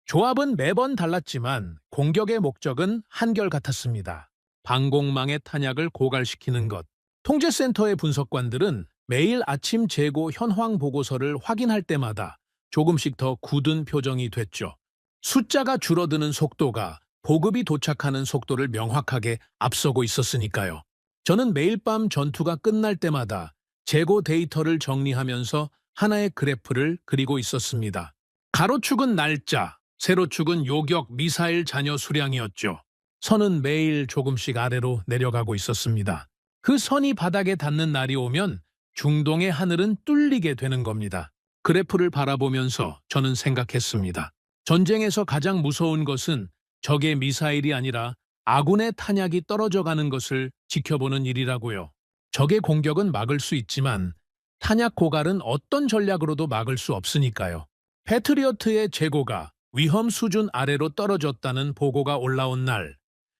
조합은 매번 달랐지만 공격의 목적은 한결같았습니다. 방공망의 탄약을 고갈시키는 것. 통제센터의 분석관들은 매일 아침 재고 현황 보고서를 확인할 때마다 조금씩 더 굳은 표정이 됐죠. 숫자가 줄어드는 속도가 보급이 도착하는 속도를 명확하게 앞서고 있었으니까요. 저는 매일 밤 전투가 끝날 때마다 재고 데이터를 정리하면서 하나의 그래프를 그리고 있었습니다. 가로축은 날짜, 세로축은 요격 미사일 잔여 수량이었죠. 선은 매일 조금씩 아래로 내려가고 있었습니다. 그 선이 바닥에 닿는 날이 오면 중동의 하늘은 뚫리게 되는 겁니다. 그래프를 바라보면서 저는 생각했습니다. 전쟁에서 가장 무서운 것은 적의 미사일이 아니라 아군의 탄약이 떨어져 가는 것을 지켜보는 일이라고요. 적의 공격은 막을 수 있지만 탄약 고갈은 어떤 전략으로도 막을 수 없으니까요. 패트리어트의 재고가 위험 수준 아래로 떨어졌다는 보고가 올라온 날,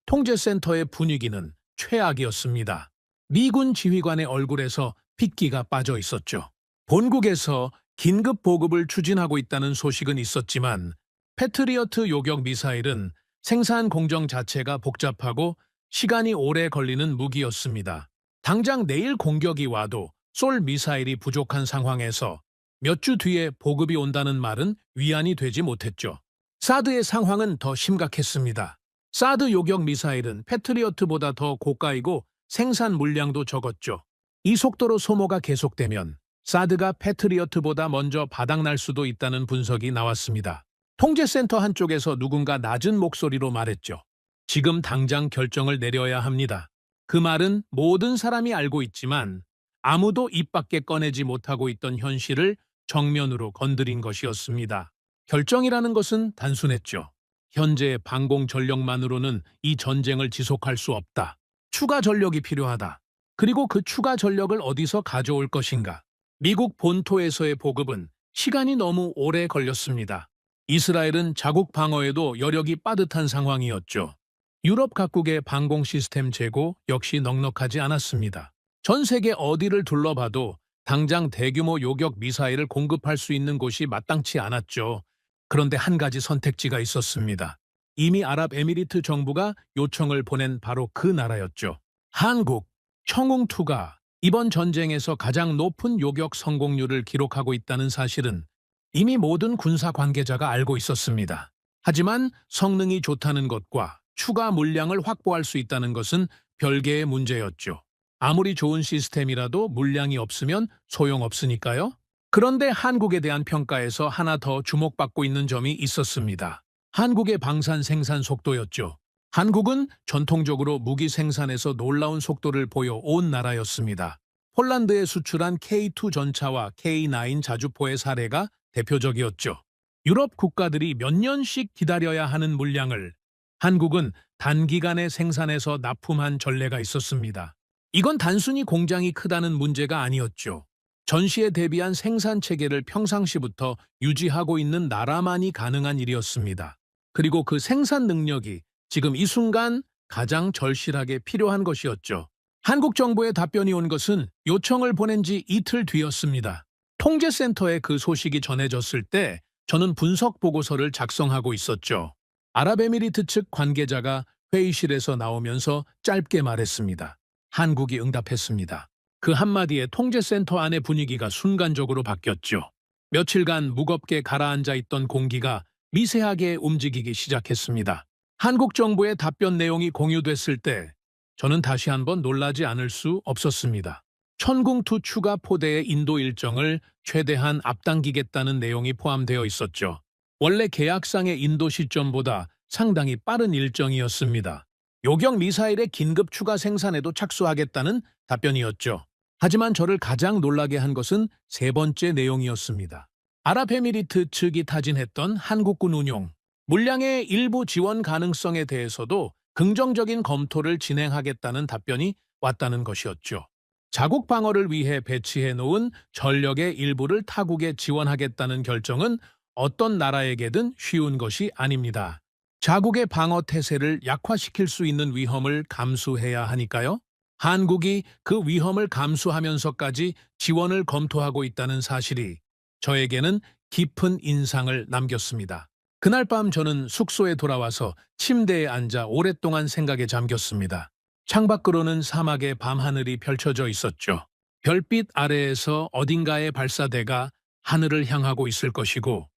통제센터의 분위기는 최악이었습니다. 미군 지휘관의 얼굴에서 핏기가 빠져 있었죠. 본국에서 긴급 보급을 추진하고 있다는 소식은 있었지만 패트리어트 요격 미사일은 생산 공정 자체가 복잡하고 시간이 오래 걸리는 무기였습니다. 당장 내일 공격이 와도 쏠 미사일이 부족한 상황에서 몇 주 뒤에 보급이 온다는 말은 위안이 되지 못했죠. 사드의 상황은 더 심각했습니다. 사드 요격 미사일은 패트리어트보다 더 고가이고 생산 물량도 적었죠. 이 속도로 소모가 계속되면 사드가 패트리어트보다 먼저 바닥날 수도 있다는 분석이 나왔습니다. 통제센터 한쪽에서 누군가 낮은 목소리로 말했죠. 지금 당장 결정을 내려야 합니다. 그 말은 모든 사람이 알고 있지만 아무도 입 밖에 꺼내지 못하고 있던 현실을 정면으로 건드린 것이었습니다. 결정이라는 것은 단순했죠. 현재의 방공 전력만으로는 이 전쟁을 지속할 수 없다. 추가 전력이 필요하다. 그리고 그 추가 전력을 어디서 가져올 것인가? 미국 본토에서의 보급은 시간이 너무 오래 걸렸습니다. 이스라엘은 자국 방어에도 여력이 빠듯한 상황이었죠. 유럽 각국의 방공 시스템 재고 역시 넉넉하지 않았습니다. 전 세계 어디를 둘러봐도 당장 대규모 요격 미사일을 공급할 수 있는 곳이 마땅치 않았죠. 그런데 한 가지 선택지가 있었습니다. 이미 아랍에미리트 정부가 요청을 보낸 바로 그 나라였죠. 한국, 청웅2가 이번 전쟁에서 가장 높은 요격 성공률을 기록하고 있다는 사실은 이미 모든 군사 관계자가 알고 있었습니다. 하지만 성능이 좋다는 것과 추가 물량을 확보할 수 있다는 것은 별개의 문제였죠. 아무리 좋은 시스템이라도 물량이 없으면 소용없으니까요. 그런데 한국에 대한 평가에서 하나 더 주목받고 있는 점이 있었습니다. 한국의 방산 생산 속도였죠. 한국은 전통적으로 무기 생산에서 놀라운 속도를 보여온 나라였습니다. 폴란드에 수출한 K2 전차와 K9 자주포의 사례가 대표적이었죠. 유럽 국가들이 몇 년씩 기다려야 하는 물량을 한국은 단기간에 생산해서 납품한 전례가 있었습니다. 이건 단순히 공장이 크다는 문제가 아니었죠. 전시에 대비한 생산 체계를 평상시부터 유지하고 있는 나라만이 가능한 일이었습니다. 그리고 그 생산 능력이 지금 이 순간 가장 절실하게 필요한 것이었죠. 한국 정부의 답변이 온 것은 요청을 보낸 지 이틀 뒤였습니다. 통제센터에 그 소식이 전해졌을 때 저는 분석 보고서를 작성하고 있었죠. 아랍에미리트 측 관계자가 회의실에서 나오면서 짧게 말했습니다. 한국이 응답했습니다. 그 한마디에 통제센터 안의 분위기가 순간적으로 바뀌었죠. 며칠간 무겁게 가라앉아 있던 공기가 미세하게 움직이기 시작했습니다. 한국 정부의 답변 내용이 공유됐을 때 저는 다시 한번 놀라지 않을 수 없었습니다. 천궁2 추가 포대의 인도 일정을 최대한 앞당기겠다는 내용이 포함되어 있었죠. 원래 계약상의 인도 시점보다 상당히 빠른 일정이었습니다. 요격 미사일의 긴급 추가 생산에도 착수하겠다는 답변이었죠. 하지만 저를 가장 놀라게 한 것은 세 번째 내용이었습니다. 아랍에미리트 측이 타진했던 한국군 운용, 물량의 일부 지원 가능성에 대해서도 긍정적인 검토를 진행하겠다는 답변이 왔다는 것이었죠. 자국 방어를 위해 배치해 놓은 전력의 일부를 타국에 지원하겠다는 결정은 어떤 나라에게든 쉬운 것이 아닙니다. 자국의 방어 태세를 약화시킬 수 있는 위험을 감수해야 하니까요. 한국이 그 위험을 감수하면서까지 지원을 검토하고 있다는 사실이 저에게는 깊은 인상을 남겼습니다. 그날 밤 저는 숙소에 돌아와서 침대에 앉아 오랫동안 생각에 잠겼습니다. 창밖으로는 사막의 밤하늘이 펼쳐져 있었죠. 별빛 아래에서 어딘가의 발사대가 하늘을 향하고 있을 것이고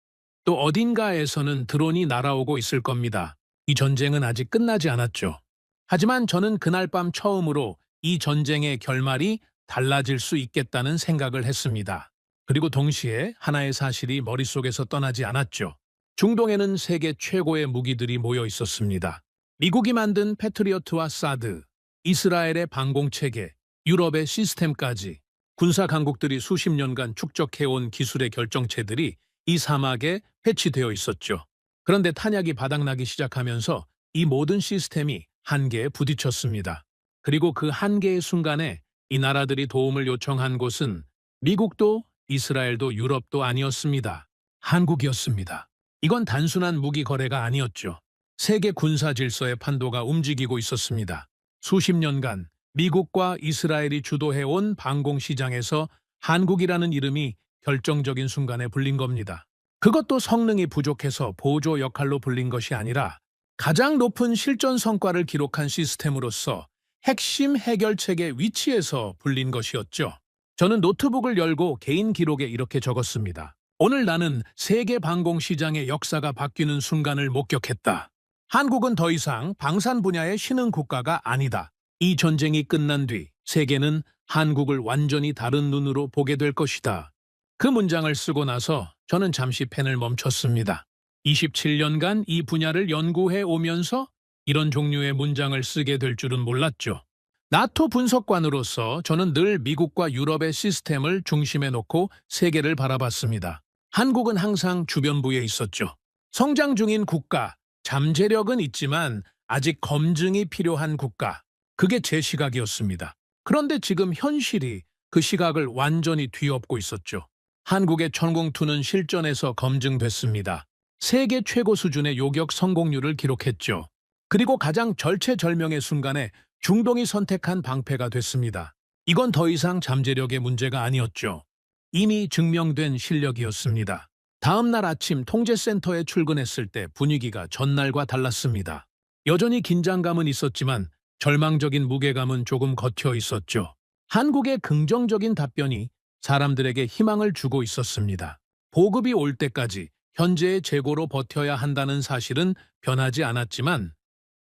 또 어딘가에서는 드론이 날아오고 있을 겁니다. 이 전쟁은 아직 끝나지 않았죠. 하지만 저는 그날 밤 처음으로 이 전쟁의 결말이 달라질 수 있겠다는 생각을 했습니다. 그리고 동시에 하나의 사실이 머릿속에서 떠나지 않았죠. 중동에는 세계 최고의 무기들이 모여 있었습니다. 미국이 만든 패트리어트와 사드, 이스라엘의 방공체계, 유럽의 시스템까지 군사 강국들이 수십 년간 축적해온 기술의 결정체들이 이 사막에 배치되어 있었죠. 그런데 탄약이 바닥나기 시작하면서 이 모든 시스템이 한계에 부딪혔습니다. 그리고 그 한계의 순간에 이 나라들이 도움을 요청한 곳은 미국도 이스라엘도 유럽도 아니었습니다. 한국이었습니다. 이건 단순한 무기 거래가 아니었죠. 세계 군사 질서의 판도가 움직이고 있었습니다. 수십 년간 미국과 이스라엘이 주도해온 방공시장에서 한국이라는 이름이 결정적인 순간에 불린 겁니다. 그것도 성능이 부족해서 보조 역할로 불린 것이 아니라 가장 높은 실전 성과를 기록한 시스템으로서 핵심 해결책의 위치에서 불린 것이었죠. 저는 노트북을 열고 개인 기록에 이렇게 적었습니다. 오늘 나는 세계 방공시장의 역사가 바뀌는 순간을 목격했다. 한국은 더 이상 방산 분야의 신흥 국가가 아니다. 이 전쟁이 끝난 뒤 세계는 한국을 완전히 다른 눈으로 보게 될 것이다. 그 문장을 쓰고 나서 저는 잠시 펜을 멈췄습니다. 27년간 이 분야를 연구해 오면서 이런 종류의 문장을 쓰게 될 줄은 몰랐죠. 나토 분석관으로서 저는 늘 미국과 유럽의 시스템을 중심에 놓고 세계를 바라봤습니다. 한국은 항상 주변부에 있었죠. 성장 중인 국가, 잠재력은 있지만 아직 검증이 필요한 국가. 그게 제 시각이었습니다. 그런데 지금 현실이 그 시각을 완전히 뒤엎고 있었죠. 한국의 천궁2는 실전에서 검증됐습니다. 세계 최고 수준의 요격 성공률을 기록했죠. 그리고 가장 절체절명의 순간에 중동이 선택한 방패가 됐습니다. 이건 더 이상 잠재력의 문제가 아니었죠. 이미 증명된 실력이었습니다. 다음 날 아침 통제센터에 출근했을 때 분위기가 전날과 달랐습니다. 여전히 긴장감은 있었지만 절망적인 무게감은 조금 걷혀 있었죠. 한국의 긍정적인 답변이 사람들에게 희망을 주고 있었습니다. 보급이 올 때까지 현재의 재고로 버텨야 한다는 사실은 변하지 않았지만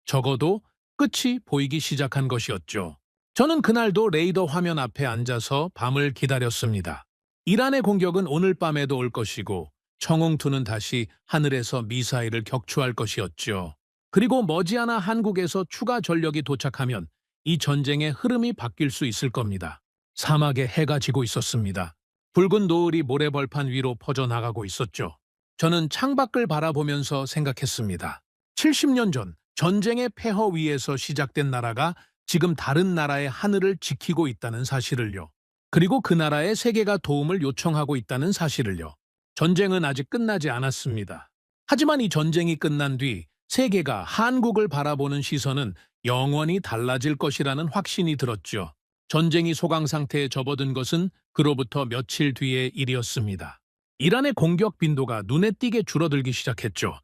적어도 끝이 보이기 시작한 것이었죠. 저는 그날도 레이더 화면 앞에 앉아서 밤을 기다렸습니다. 이란의 공격은 오늘 밤에도 올 것이고 청웅2는 다시 하늘에서 미사일을 격추할 것이었죠. 그리고 머지않아 한국에서 추가 전력이 도착하면 이 전쟁의 흐름이 바뀔 수 있을 겁니다. 사막에 해가 지고 있었습니다. 붉은 노을이 모래벌판 위로 퍼져나가고 있었죠. 저는 창밖을 바라보면서 생각했습니다. 70년 전 전쟁의 폐허 위에서 시작된 나라가 지금 다른 나라의 하늘을 지키고 있다는 사실을요. 그리고 그 나라에 세계가 도움을 요청하고 있다는 사실을요. 전쟁은 아직 끝나지 않았습니다. 하지만 이 전쟁이 끝난 뒤 세계가 한국을 바라보는 시선은 영원히 달라질 것이라는 확신이 들었죠. 전쟁이 소강 상태에 접어든 것은 그로부터 며칠 뒤의 일이었습니다. 이란의 공격 빈도가 눈에 띄게 줄어들기 시작했죠.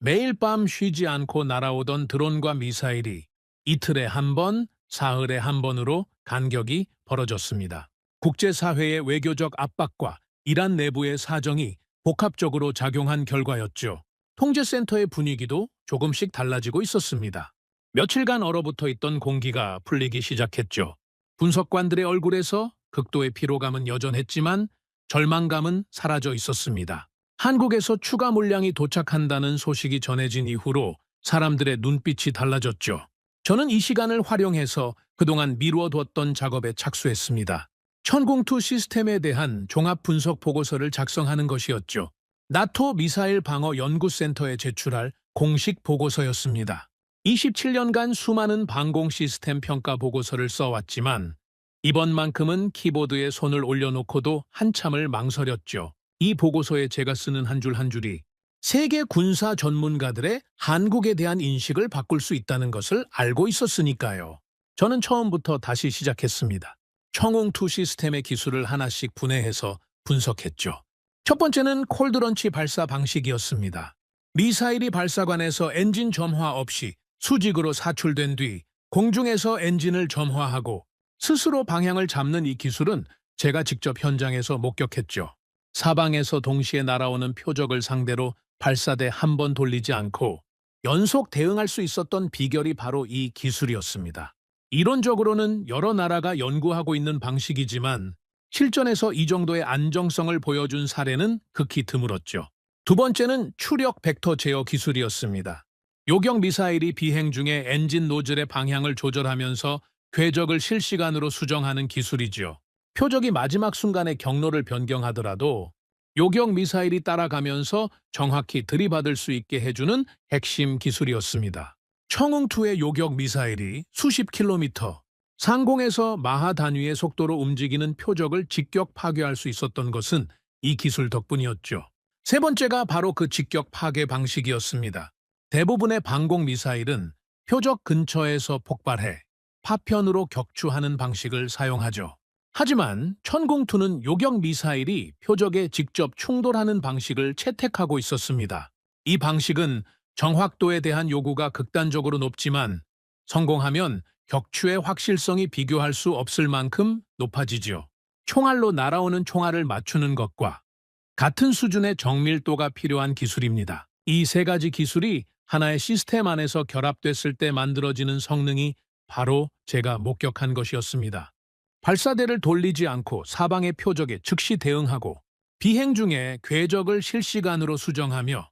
매일 밤 쉬지 않고 날아오던 드론과 미사일이 이틀에 한 번, 사흘에 한 번으로 간격이 벌어졌습니다. 국제사회의 외교적 압박과 이란 내부의 사정이 복합적으로 작용한 결과였죠. 통제센터의 분위기도 조금씩 달라지고 있었습니다. 며칠간 얼어붙어 있던 공기가 풀리기 시작했죠. 분석관들의 얼굴에서 극도의 피로감은 여전했지만 절망감은 사라져 있었습니다. 한국에서 추가 물량이 도착한다는 소식이 전해진 이후로 사람들의 눈빛이 달라졌죠. 저는 이 시간을 활용해서 그동안 미루어두었던 작업에 착수했습니다. 천궁2 시스템에 대한 종합 분석 보고서를 작성하는 것이었죠. 나토 미사일 방어 연구센터에 제출할 공식 보고서였습니다. 27년간 수많은 방공 시스템 평가 보고서를 써왔지만 이번만큼은 키보드에 손을 올려놓고도 한참을 망설였죠. 이 보고서에 제가 쓰는 한 줄 한 줄이 세계 군사 전문가들의 한국에 대한 인식을 바꿀 수 있다는 것을 알고 있었으니까요. 저는 처음부터 다시 시작했습니다. 청웅2 시스템의 기술을 하나씩 분해해서 분석했죠. 첫 번째는 콜드런치 발사 방식이었습니다. 미사일이 발사관에서 엔진 점화 없이 수직으로 사출된 뒤 공중에서 엔진을 점화하고 스스로 방향을 잡는 이 기술은 제가 직접 현장에서 목격했죠. 사방에서 동시에 날아오는 표적을 상대로 발사대 한 번 돌리지 않고 연속 대응할 수 있었던 비결이 바로 이 기술이었습니다. 이론적으로는 여러 나라가 연구하고 있는 방식이지만 실전에서 이 정도의 안정성을 보여준 사례는 극히 드물었죠. 두 번째는 추력 벡터 제어 기술이었습니다. 요격 미사일이 비행 중에 엔진 노즐의 방향을 조절하면서 궤적을 실시간으로 수정하는 기술이죠. 표적이 마지막 순간에 경로를 변경하더라도 요격 미사일이 따라가면서 정확히 들이받을 수 있게 해주는 핵심 기술이었습니다. 청웅2의 요격 미사일이 수십 킬로미터, 상공에서 마하 단위의 속도로 움직이는 표적을 직격 파괴할 수 있었던 것은 이 기술 덕분이었죠. 세 번째가 바로 그 직격 파괴 방식이었습니다. 대부분의 방공 미사일은 표적 근처에서 폭발해 파편으로 격추하는 방식을 사용하죠. 하지만 천궁2는 요격 미사일이 표적에 직접 충돌하는 방식을 채택하고 있었습니다. 이 방식은 정확도에 대한 요구가 극단적으로 높지만 성공하면 격추의 확실성이 비교할 수 없을 만큼 높아지죠. 총알로 날아오는 총알을 맞추는 것과 같은 수준의 정밀도가 필요한 기술입니다. 이 세 가지 기술이 하나의 시스템 안에서 결합됐을 때 만들어지는 성능이 바로 제가 목격한 것이었습니다. 발사대를 돌리지 않고 사방의 표적에 즉시 대응하고 비행 중에 궤적을 실시간으로 수정하며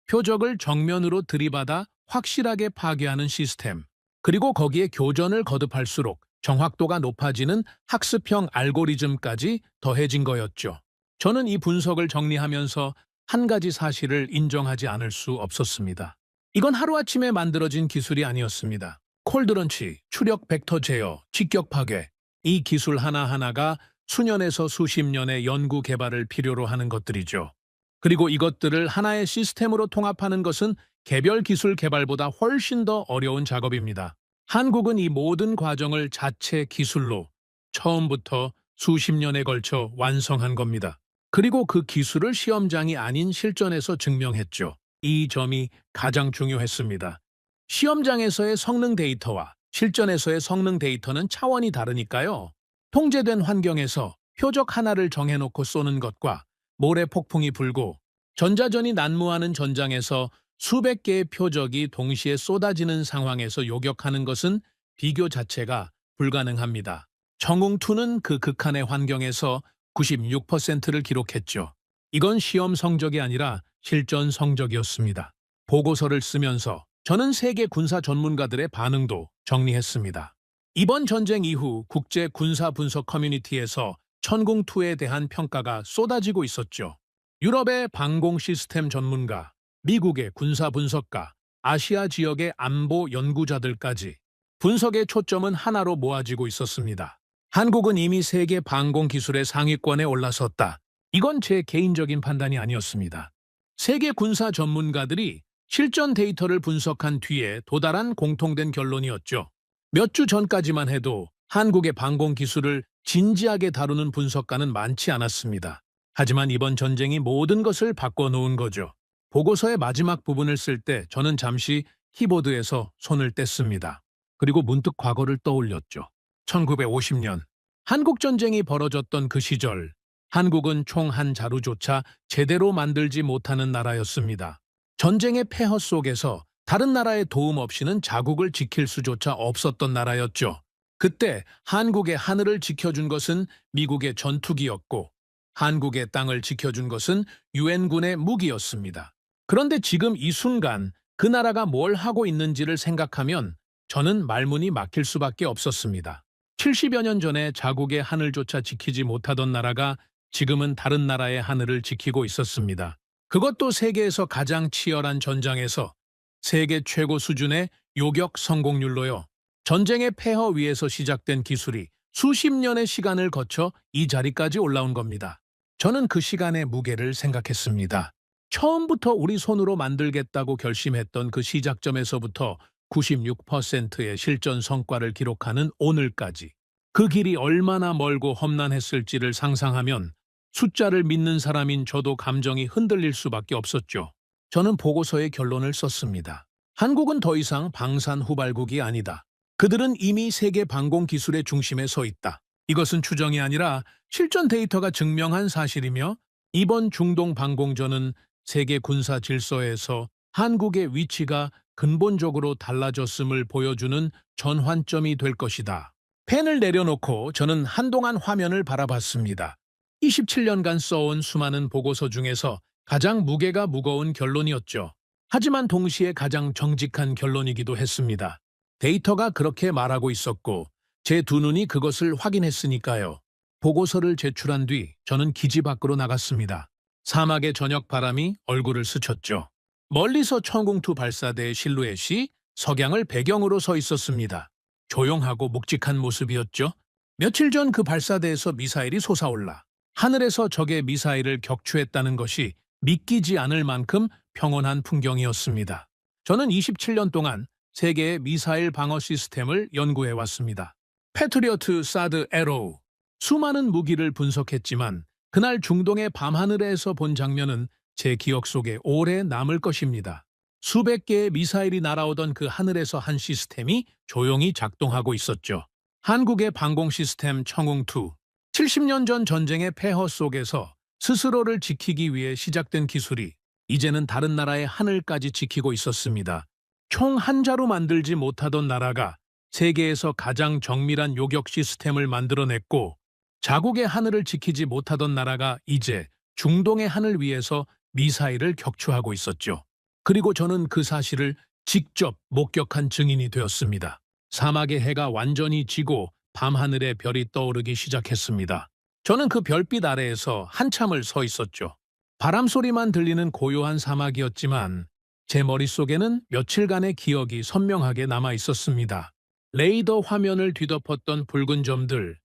표적을 정면으로 들이받아 확실하게 파괴하는 시스템, 그리고 거기에 교전을 거듭할수록 정확도가 높아지는 학습형 알고리즘까지 더해진 거였죠. 저는 이 분석을 정리하면서 한 가지 사실을 인정하지 않을 수 없었습니다. 이건 하루아침에 만들어진 기술이 아니었습니다. 콜드런치, 추력 벡터 제어, 직격 파괴, 이 기술 하나하나가 수년에서 수십 년의 연구 개발을 필요로 하는 것들이죠. 그리고 이것들을 하나의 시스템으로 통합하는 것은 개별 기술 개발보다 훨씬 더 어려운 작업입니다. 한국은 이 모든 과정을 자체 기술로 처음부터 수십 년에 걸쳐 완성한 겁니다. 그리고 그 기술을 시험장이 아닌 실전에서 증명했죠. 이 점이 가장 중요했습니다. 시험장에서의 성능 데이터와 실전에서의 성능 데이터는 차원이 다르니까요. 통제된 환경에서 표적 하나를 정해놓고 쏘는 것과 모래 폭풍이 불고 전자전이 난무하는 전장에서 수백 개의 표적이 동시에 쏟아지는 상황에서 요격하는 것은 비교 자체가 불가능합니다. 청웅2는 그 극한의 환경에서 96%를 기록했죠. 이건 시험 성적이 아니라 실전 성적이었습니다. 보고서를 쓰면서 저는 세계 군사 전문가들의 반응도 정리했습니다. 이번 전쟁 이후 국제 군사 분석 커뮤니티에서 천궁2에 대한 평가가 쏟아지고 있었죠. 유럽의 방공 시스템 전문가, 미국의 군사 분석가, 아시아 지역의 안보 연구자들까지 분석의 초점은 하나로 모아지고 있었습니다. 한국은 이미 세계 방공 기술의 상위권에 올라섰다. 이건 제 개인적인 판단이 아니었습니다. 세계 군사 전문가들이 실전 데이터를 분석한 뒤에 도달한 공통된 결론이었죠. 몇 주 전까지만 해도 한국의 방공 기술을 진지하게 다루는 분석가는 많지 않았습니다. 하지만 이번 전쟁이 모든 것을 바꿔놓은 거죠. 보고서의 마지막 부분을 쓸 때 저는 잠시 키보드에서 손을 뗐습니다. 그리고 문득 과거를 떠올렸죠. 1950년 한국전쟁이 벌어졌던 그 시절, 한국은 총 한 자루조차 제대로 만들지 못하는 나라였습니다. 전쟁의 폐허 속에서 다른 나라의 도움 없이는 자국을 지킬 수조차 없었던 나라였죠. 그때 한국의 하늘을 지켜준 것은 미국의 전투기였고 한국의 땅을 지켜준 것은 유엔군의 무기였습니다. 그런데 지금 이 순간 그 나라가 뭘 하고 있는지를 생각하면 저는 말문이 막힐 수밖에 없었습니다. 70여 년 전에 자국의 하늘조차 지키지 못하던 나라가 지금은 다른 나라의 하늘을 지키고 있었습니다. 그것도 세계에서 가장 치열한 전장에서 세계 최고 수준의 요격 성공률로요. 전쟁의 폐허 위에서 시작된 기술이 수십 년의 시간을 거쳐 이 자리까지 올라온 겁니다. 저는 그 시간의 무게를 생각했습니다. 처음부터 우리 손으로 만들겠다고 결심했던 그 시작점에서부터 96%의 실전 성과를 기록하는 오늘까지 그 길이 얼마나 멀고 험난했을지를 상상하면 숫자를 믿는 사람인 저도 감정이 흔들릴 수밖에 없었죠. 저는 보고서의 결론을 썼습니다. 한국은 더 이상 방산후발국이 아니다. 그들은 이미 세계 방공 기술의 중심에 서 있다. 이것은 추정이 아니라 실전 데이터가 증명한 사실이며 이번 중동 방공전은 세계 군사 질서에서 한국의 위치가 근본적으로 달라졌음을 보여주는 전환점이 될 것이다. 펜을 내려놓고 저는 한동안 화면을 바라봤습니다. 27년간 써온 수많은 보고서 중에서 가장 무게가 무거운 결론이었죠. 하지만 동시에 가장 정직한 결론이기도 했습니다. 데이터가 그렇게 말하고 있었고 제 두 눈이 그것을 확인했으니까요. 보고서를 제출한 뒤 저는 기지 밖으로 나갔습니다. 사막의 저녁 바람이 얼굴을 스쳤죠. 멀리서 천궁2 발사대의 실루엣이 석양을 배경으로 서 있었습니다. 조용하고 묵직한 모습이었죠. 며칠 전 그 발사대에서 미사일이 솟아올라 하늘에서 적의 미사일을 격추했다는 것이 믿기지 않을 만큼 평온한 풍경이었습니다. 저는 27년 동안 세계의 미사일 방어 시스템을 연구해왔습니다. 패트리어트, 사드, 에로우, 수많은 무기를 분석했지만 그날 중동의 밤하늘에서 본 장면은 제 기억 속에 오래 남을 것입니다. 수백 개의 미사일이 날아오던 그 하늘에서 한 시스템이 조용히 작동하고 있었죠. 한국의 방공 시스템 청웅2. 70년 전 전쟁의 폐허 속에서 스스로를 지키기 위해 시작된 기술이 이제는 다른 나라의 하늘까지 지키고 있었습니다. 총 한 자루 만들지 못하던 나라가 세계에서 가장 정밀한 요격 시스템을 만들어냈고 자국의 하늘을 지키지 못하던 나라가 이제 중동의 하늘 위에서 미사일을 격추하고 있었죠. 그리고 저는 그 사실을 직접 목격한 증인이 되었습니다. 사막의 해가 완전히 지고 밤하늘에 별이 떠오르기 시작했습니다. 저는 그 별빛 아래에서 한참을 서 있었죠. 바람 소리만 들리는 고요한 사막이었지만 제 머릿속에는 며칠간의 기억이 선명하게 남아 있었습니다. 레이더 화면을 뒤덮었던 붉은 점들,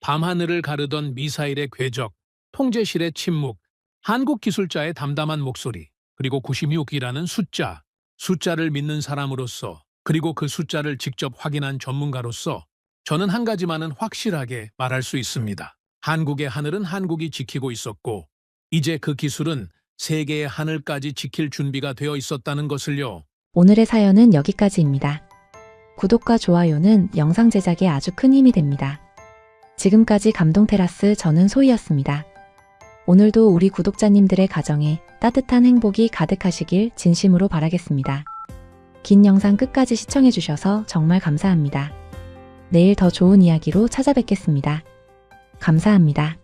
밤하늘을 가르던 미사일의 궤적, 통제실의 침묵, 한국 기술자의 담담한 목소리, 그리고 96이라는 숫자, 숫자를 믿는 사람으로서 그리고 그 숫자를 직접 확인한 전문가로서 저는 한 가지만은 확실하게 말할 수 있습니다. 한국의 하늘은 한국이 지키고 있었고 이제 그 기술은 세계의 하늘까지 지킬 준비가 되어 있었다는 것을요. 오늘의 사연은 여기까지입니다. 구독과 좋아요는 영상 제작에 아주 큰 힘이 됩니다. 지금까지 감동테라스 저는 소희였습니다. 오늘도 우리 구독자님들의 가정에 따뜻한 행복이 가득하시길 진심으로 바라겠습니다. 긴 영상 끝까지 시청해주셔서 정말 감사합니다. 내일 더 좋은 이야기로 찾아뵙겠습니다. 감사합니다.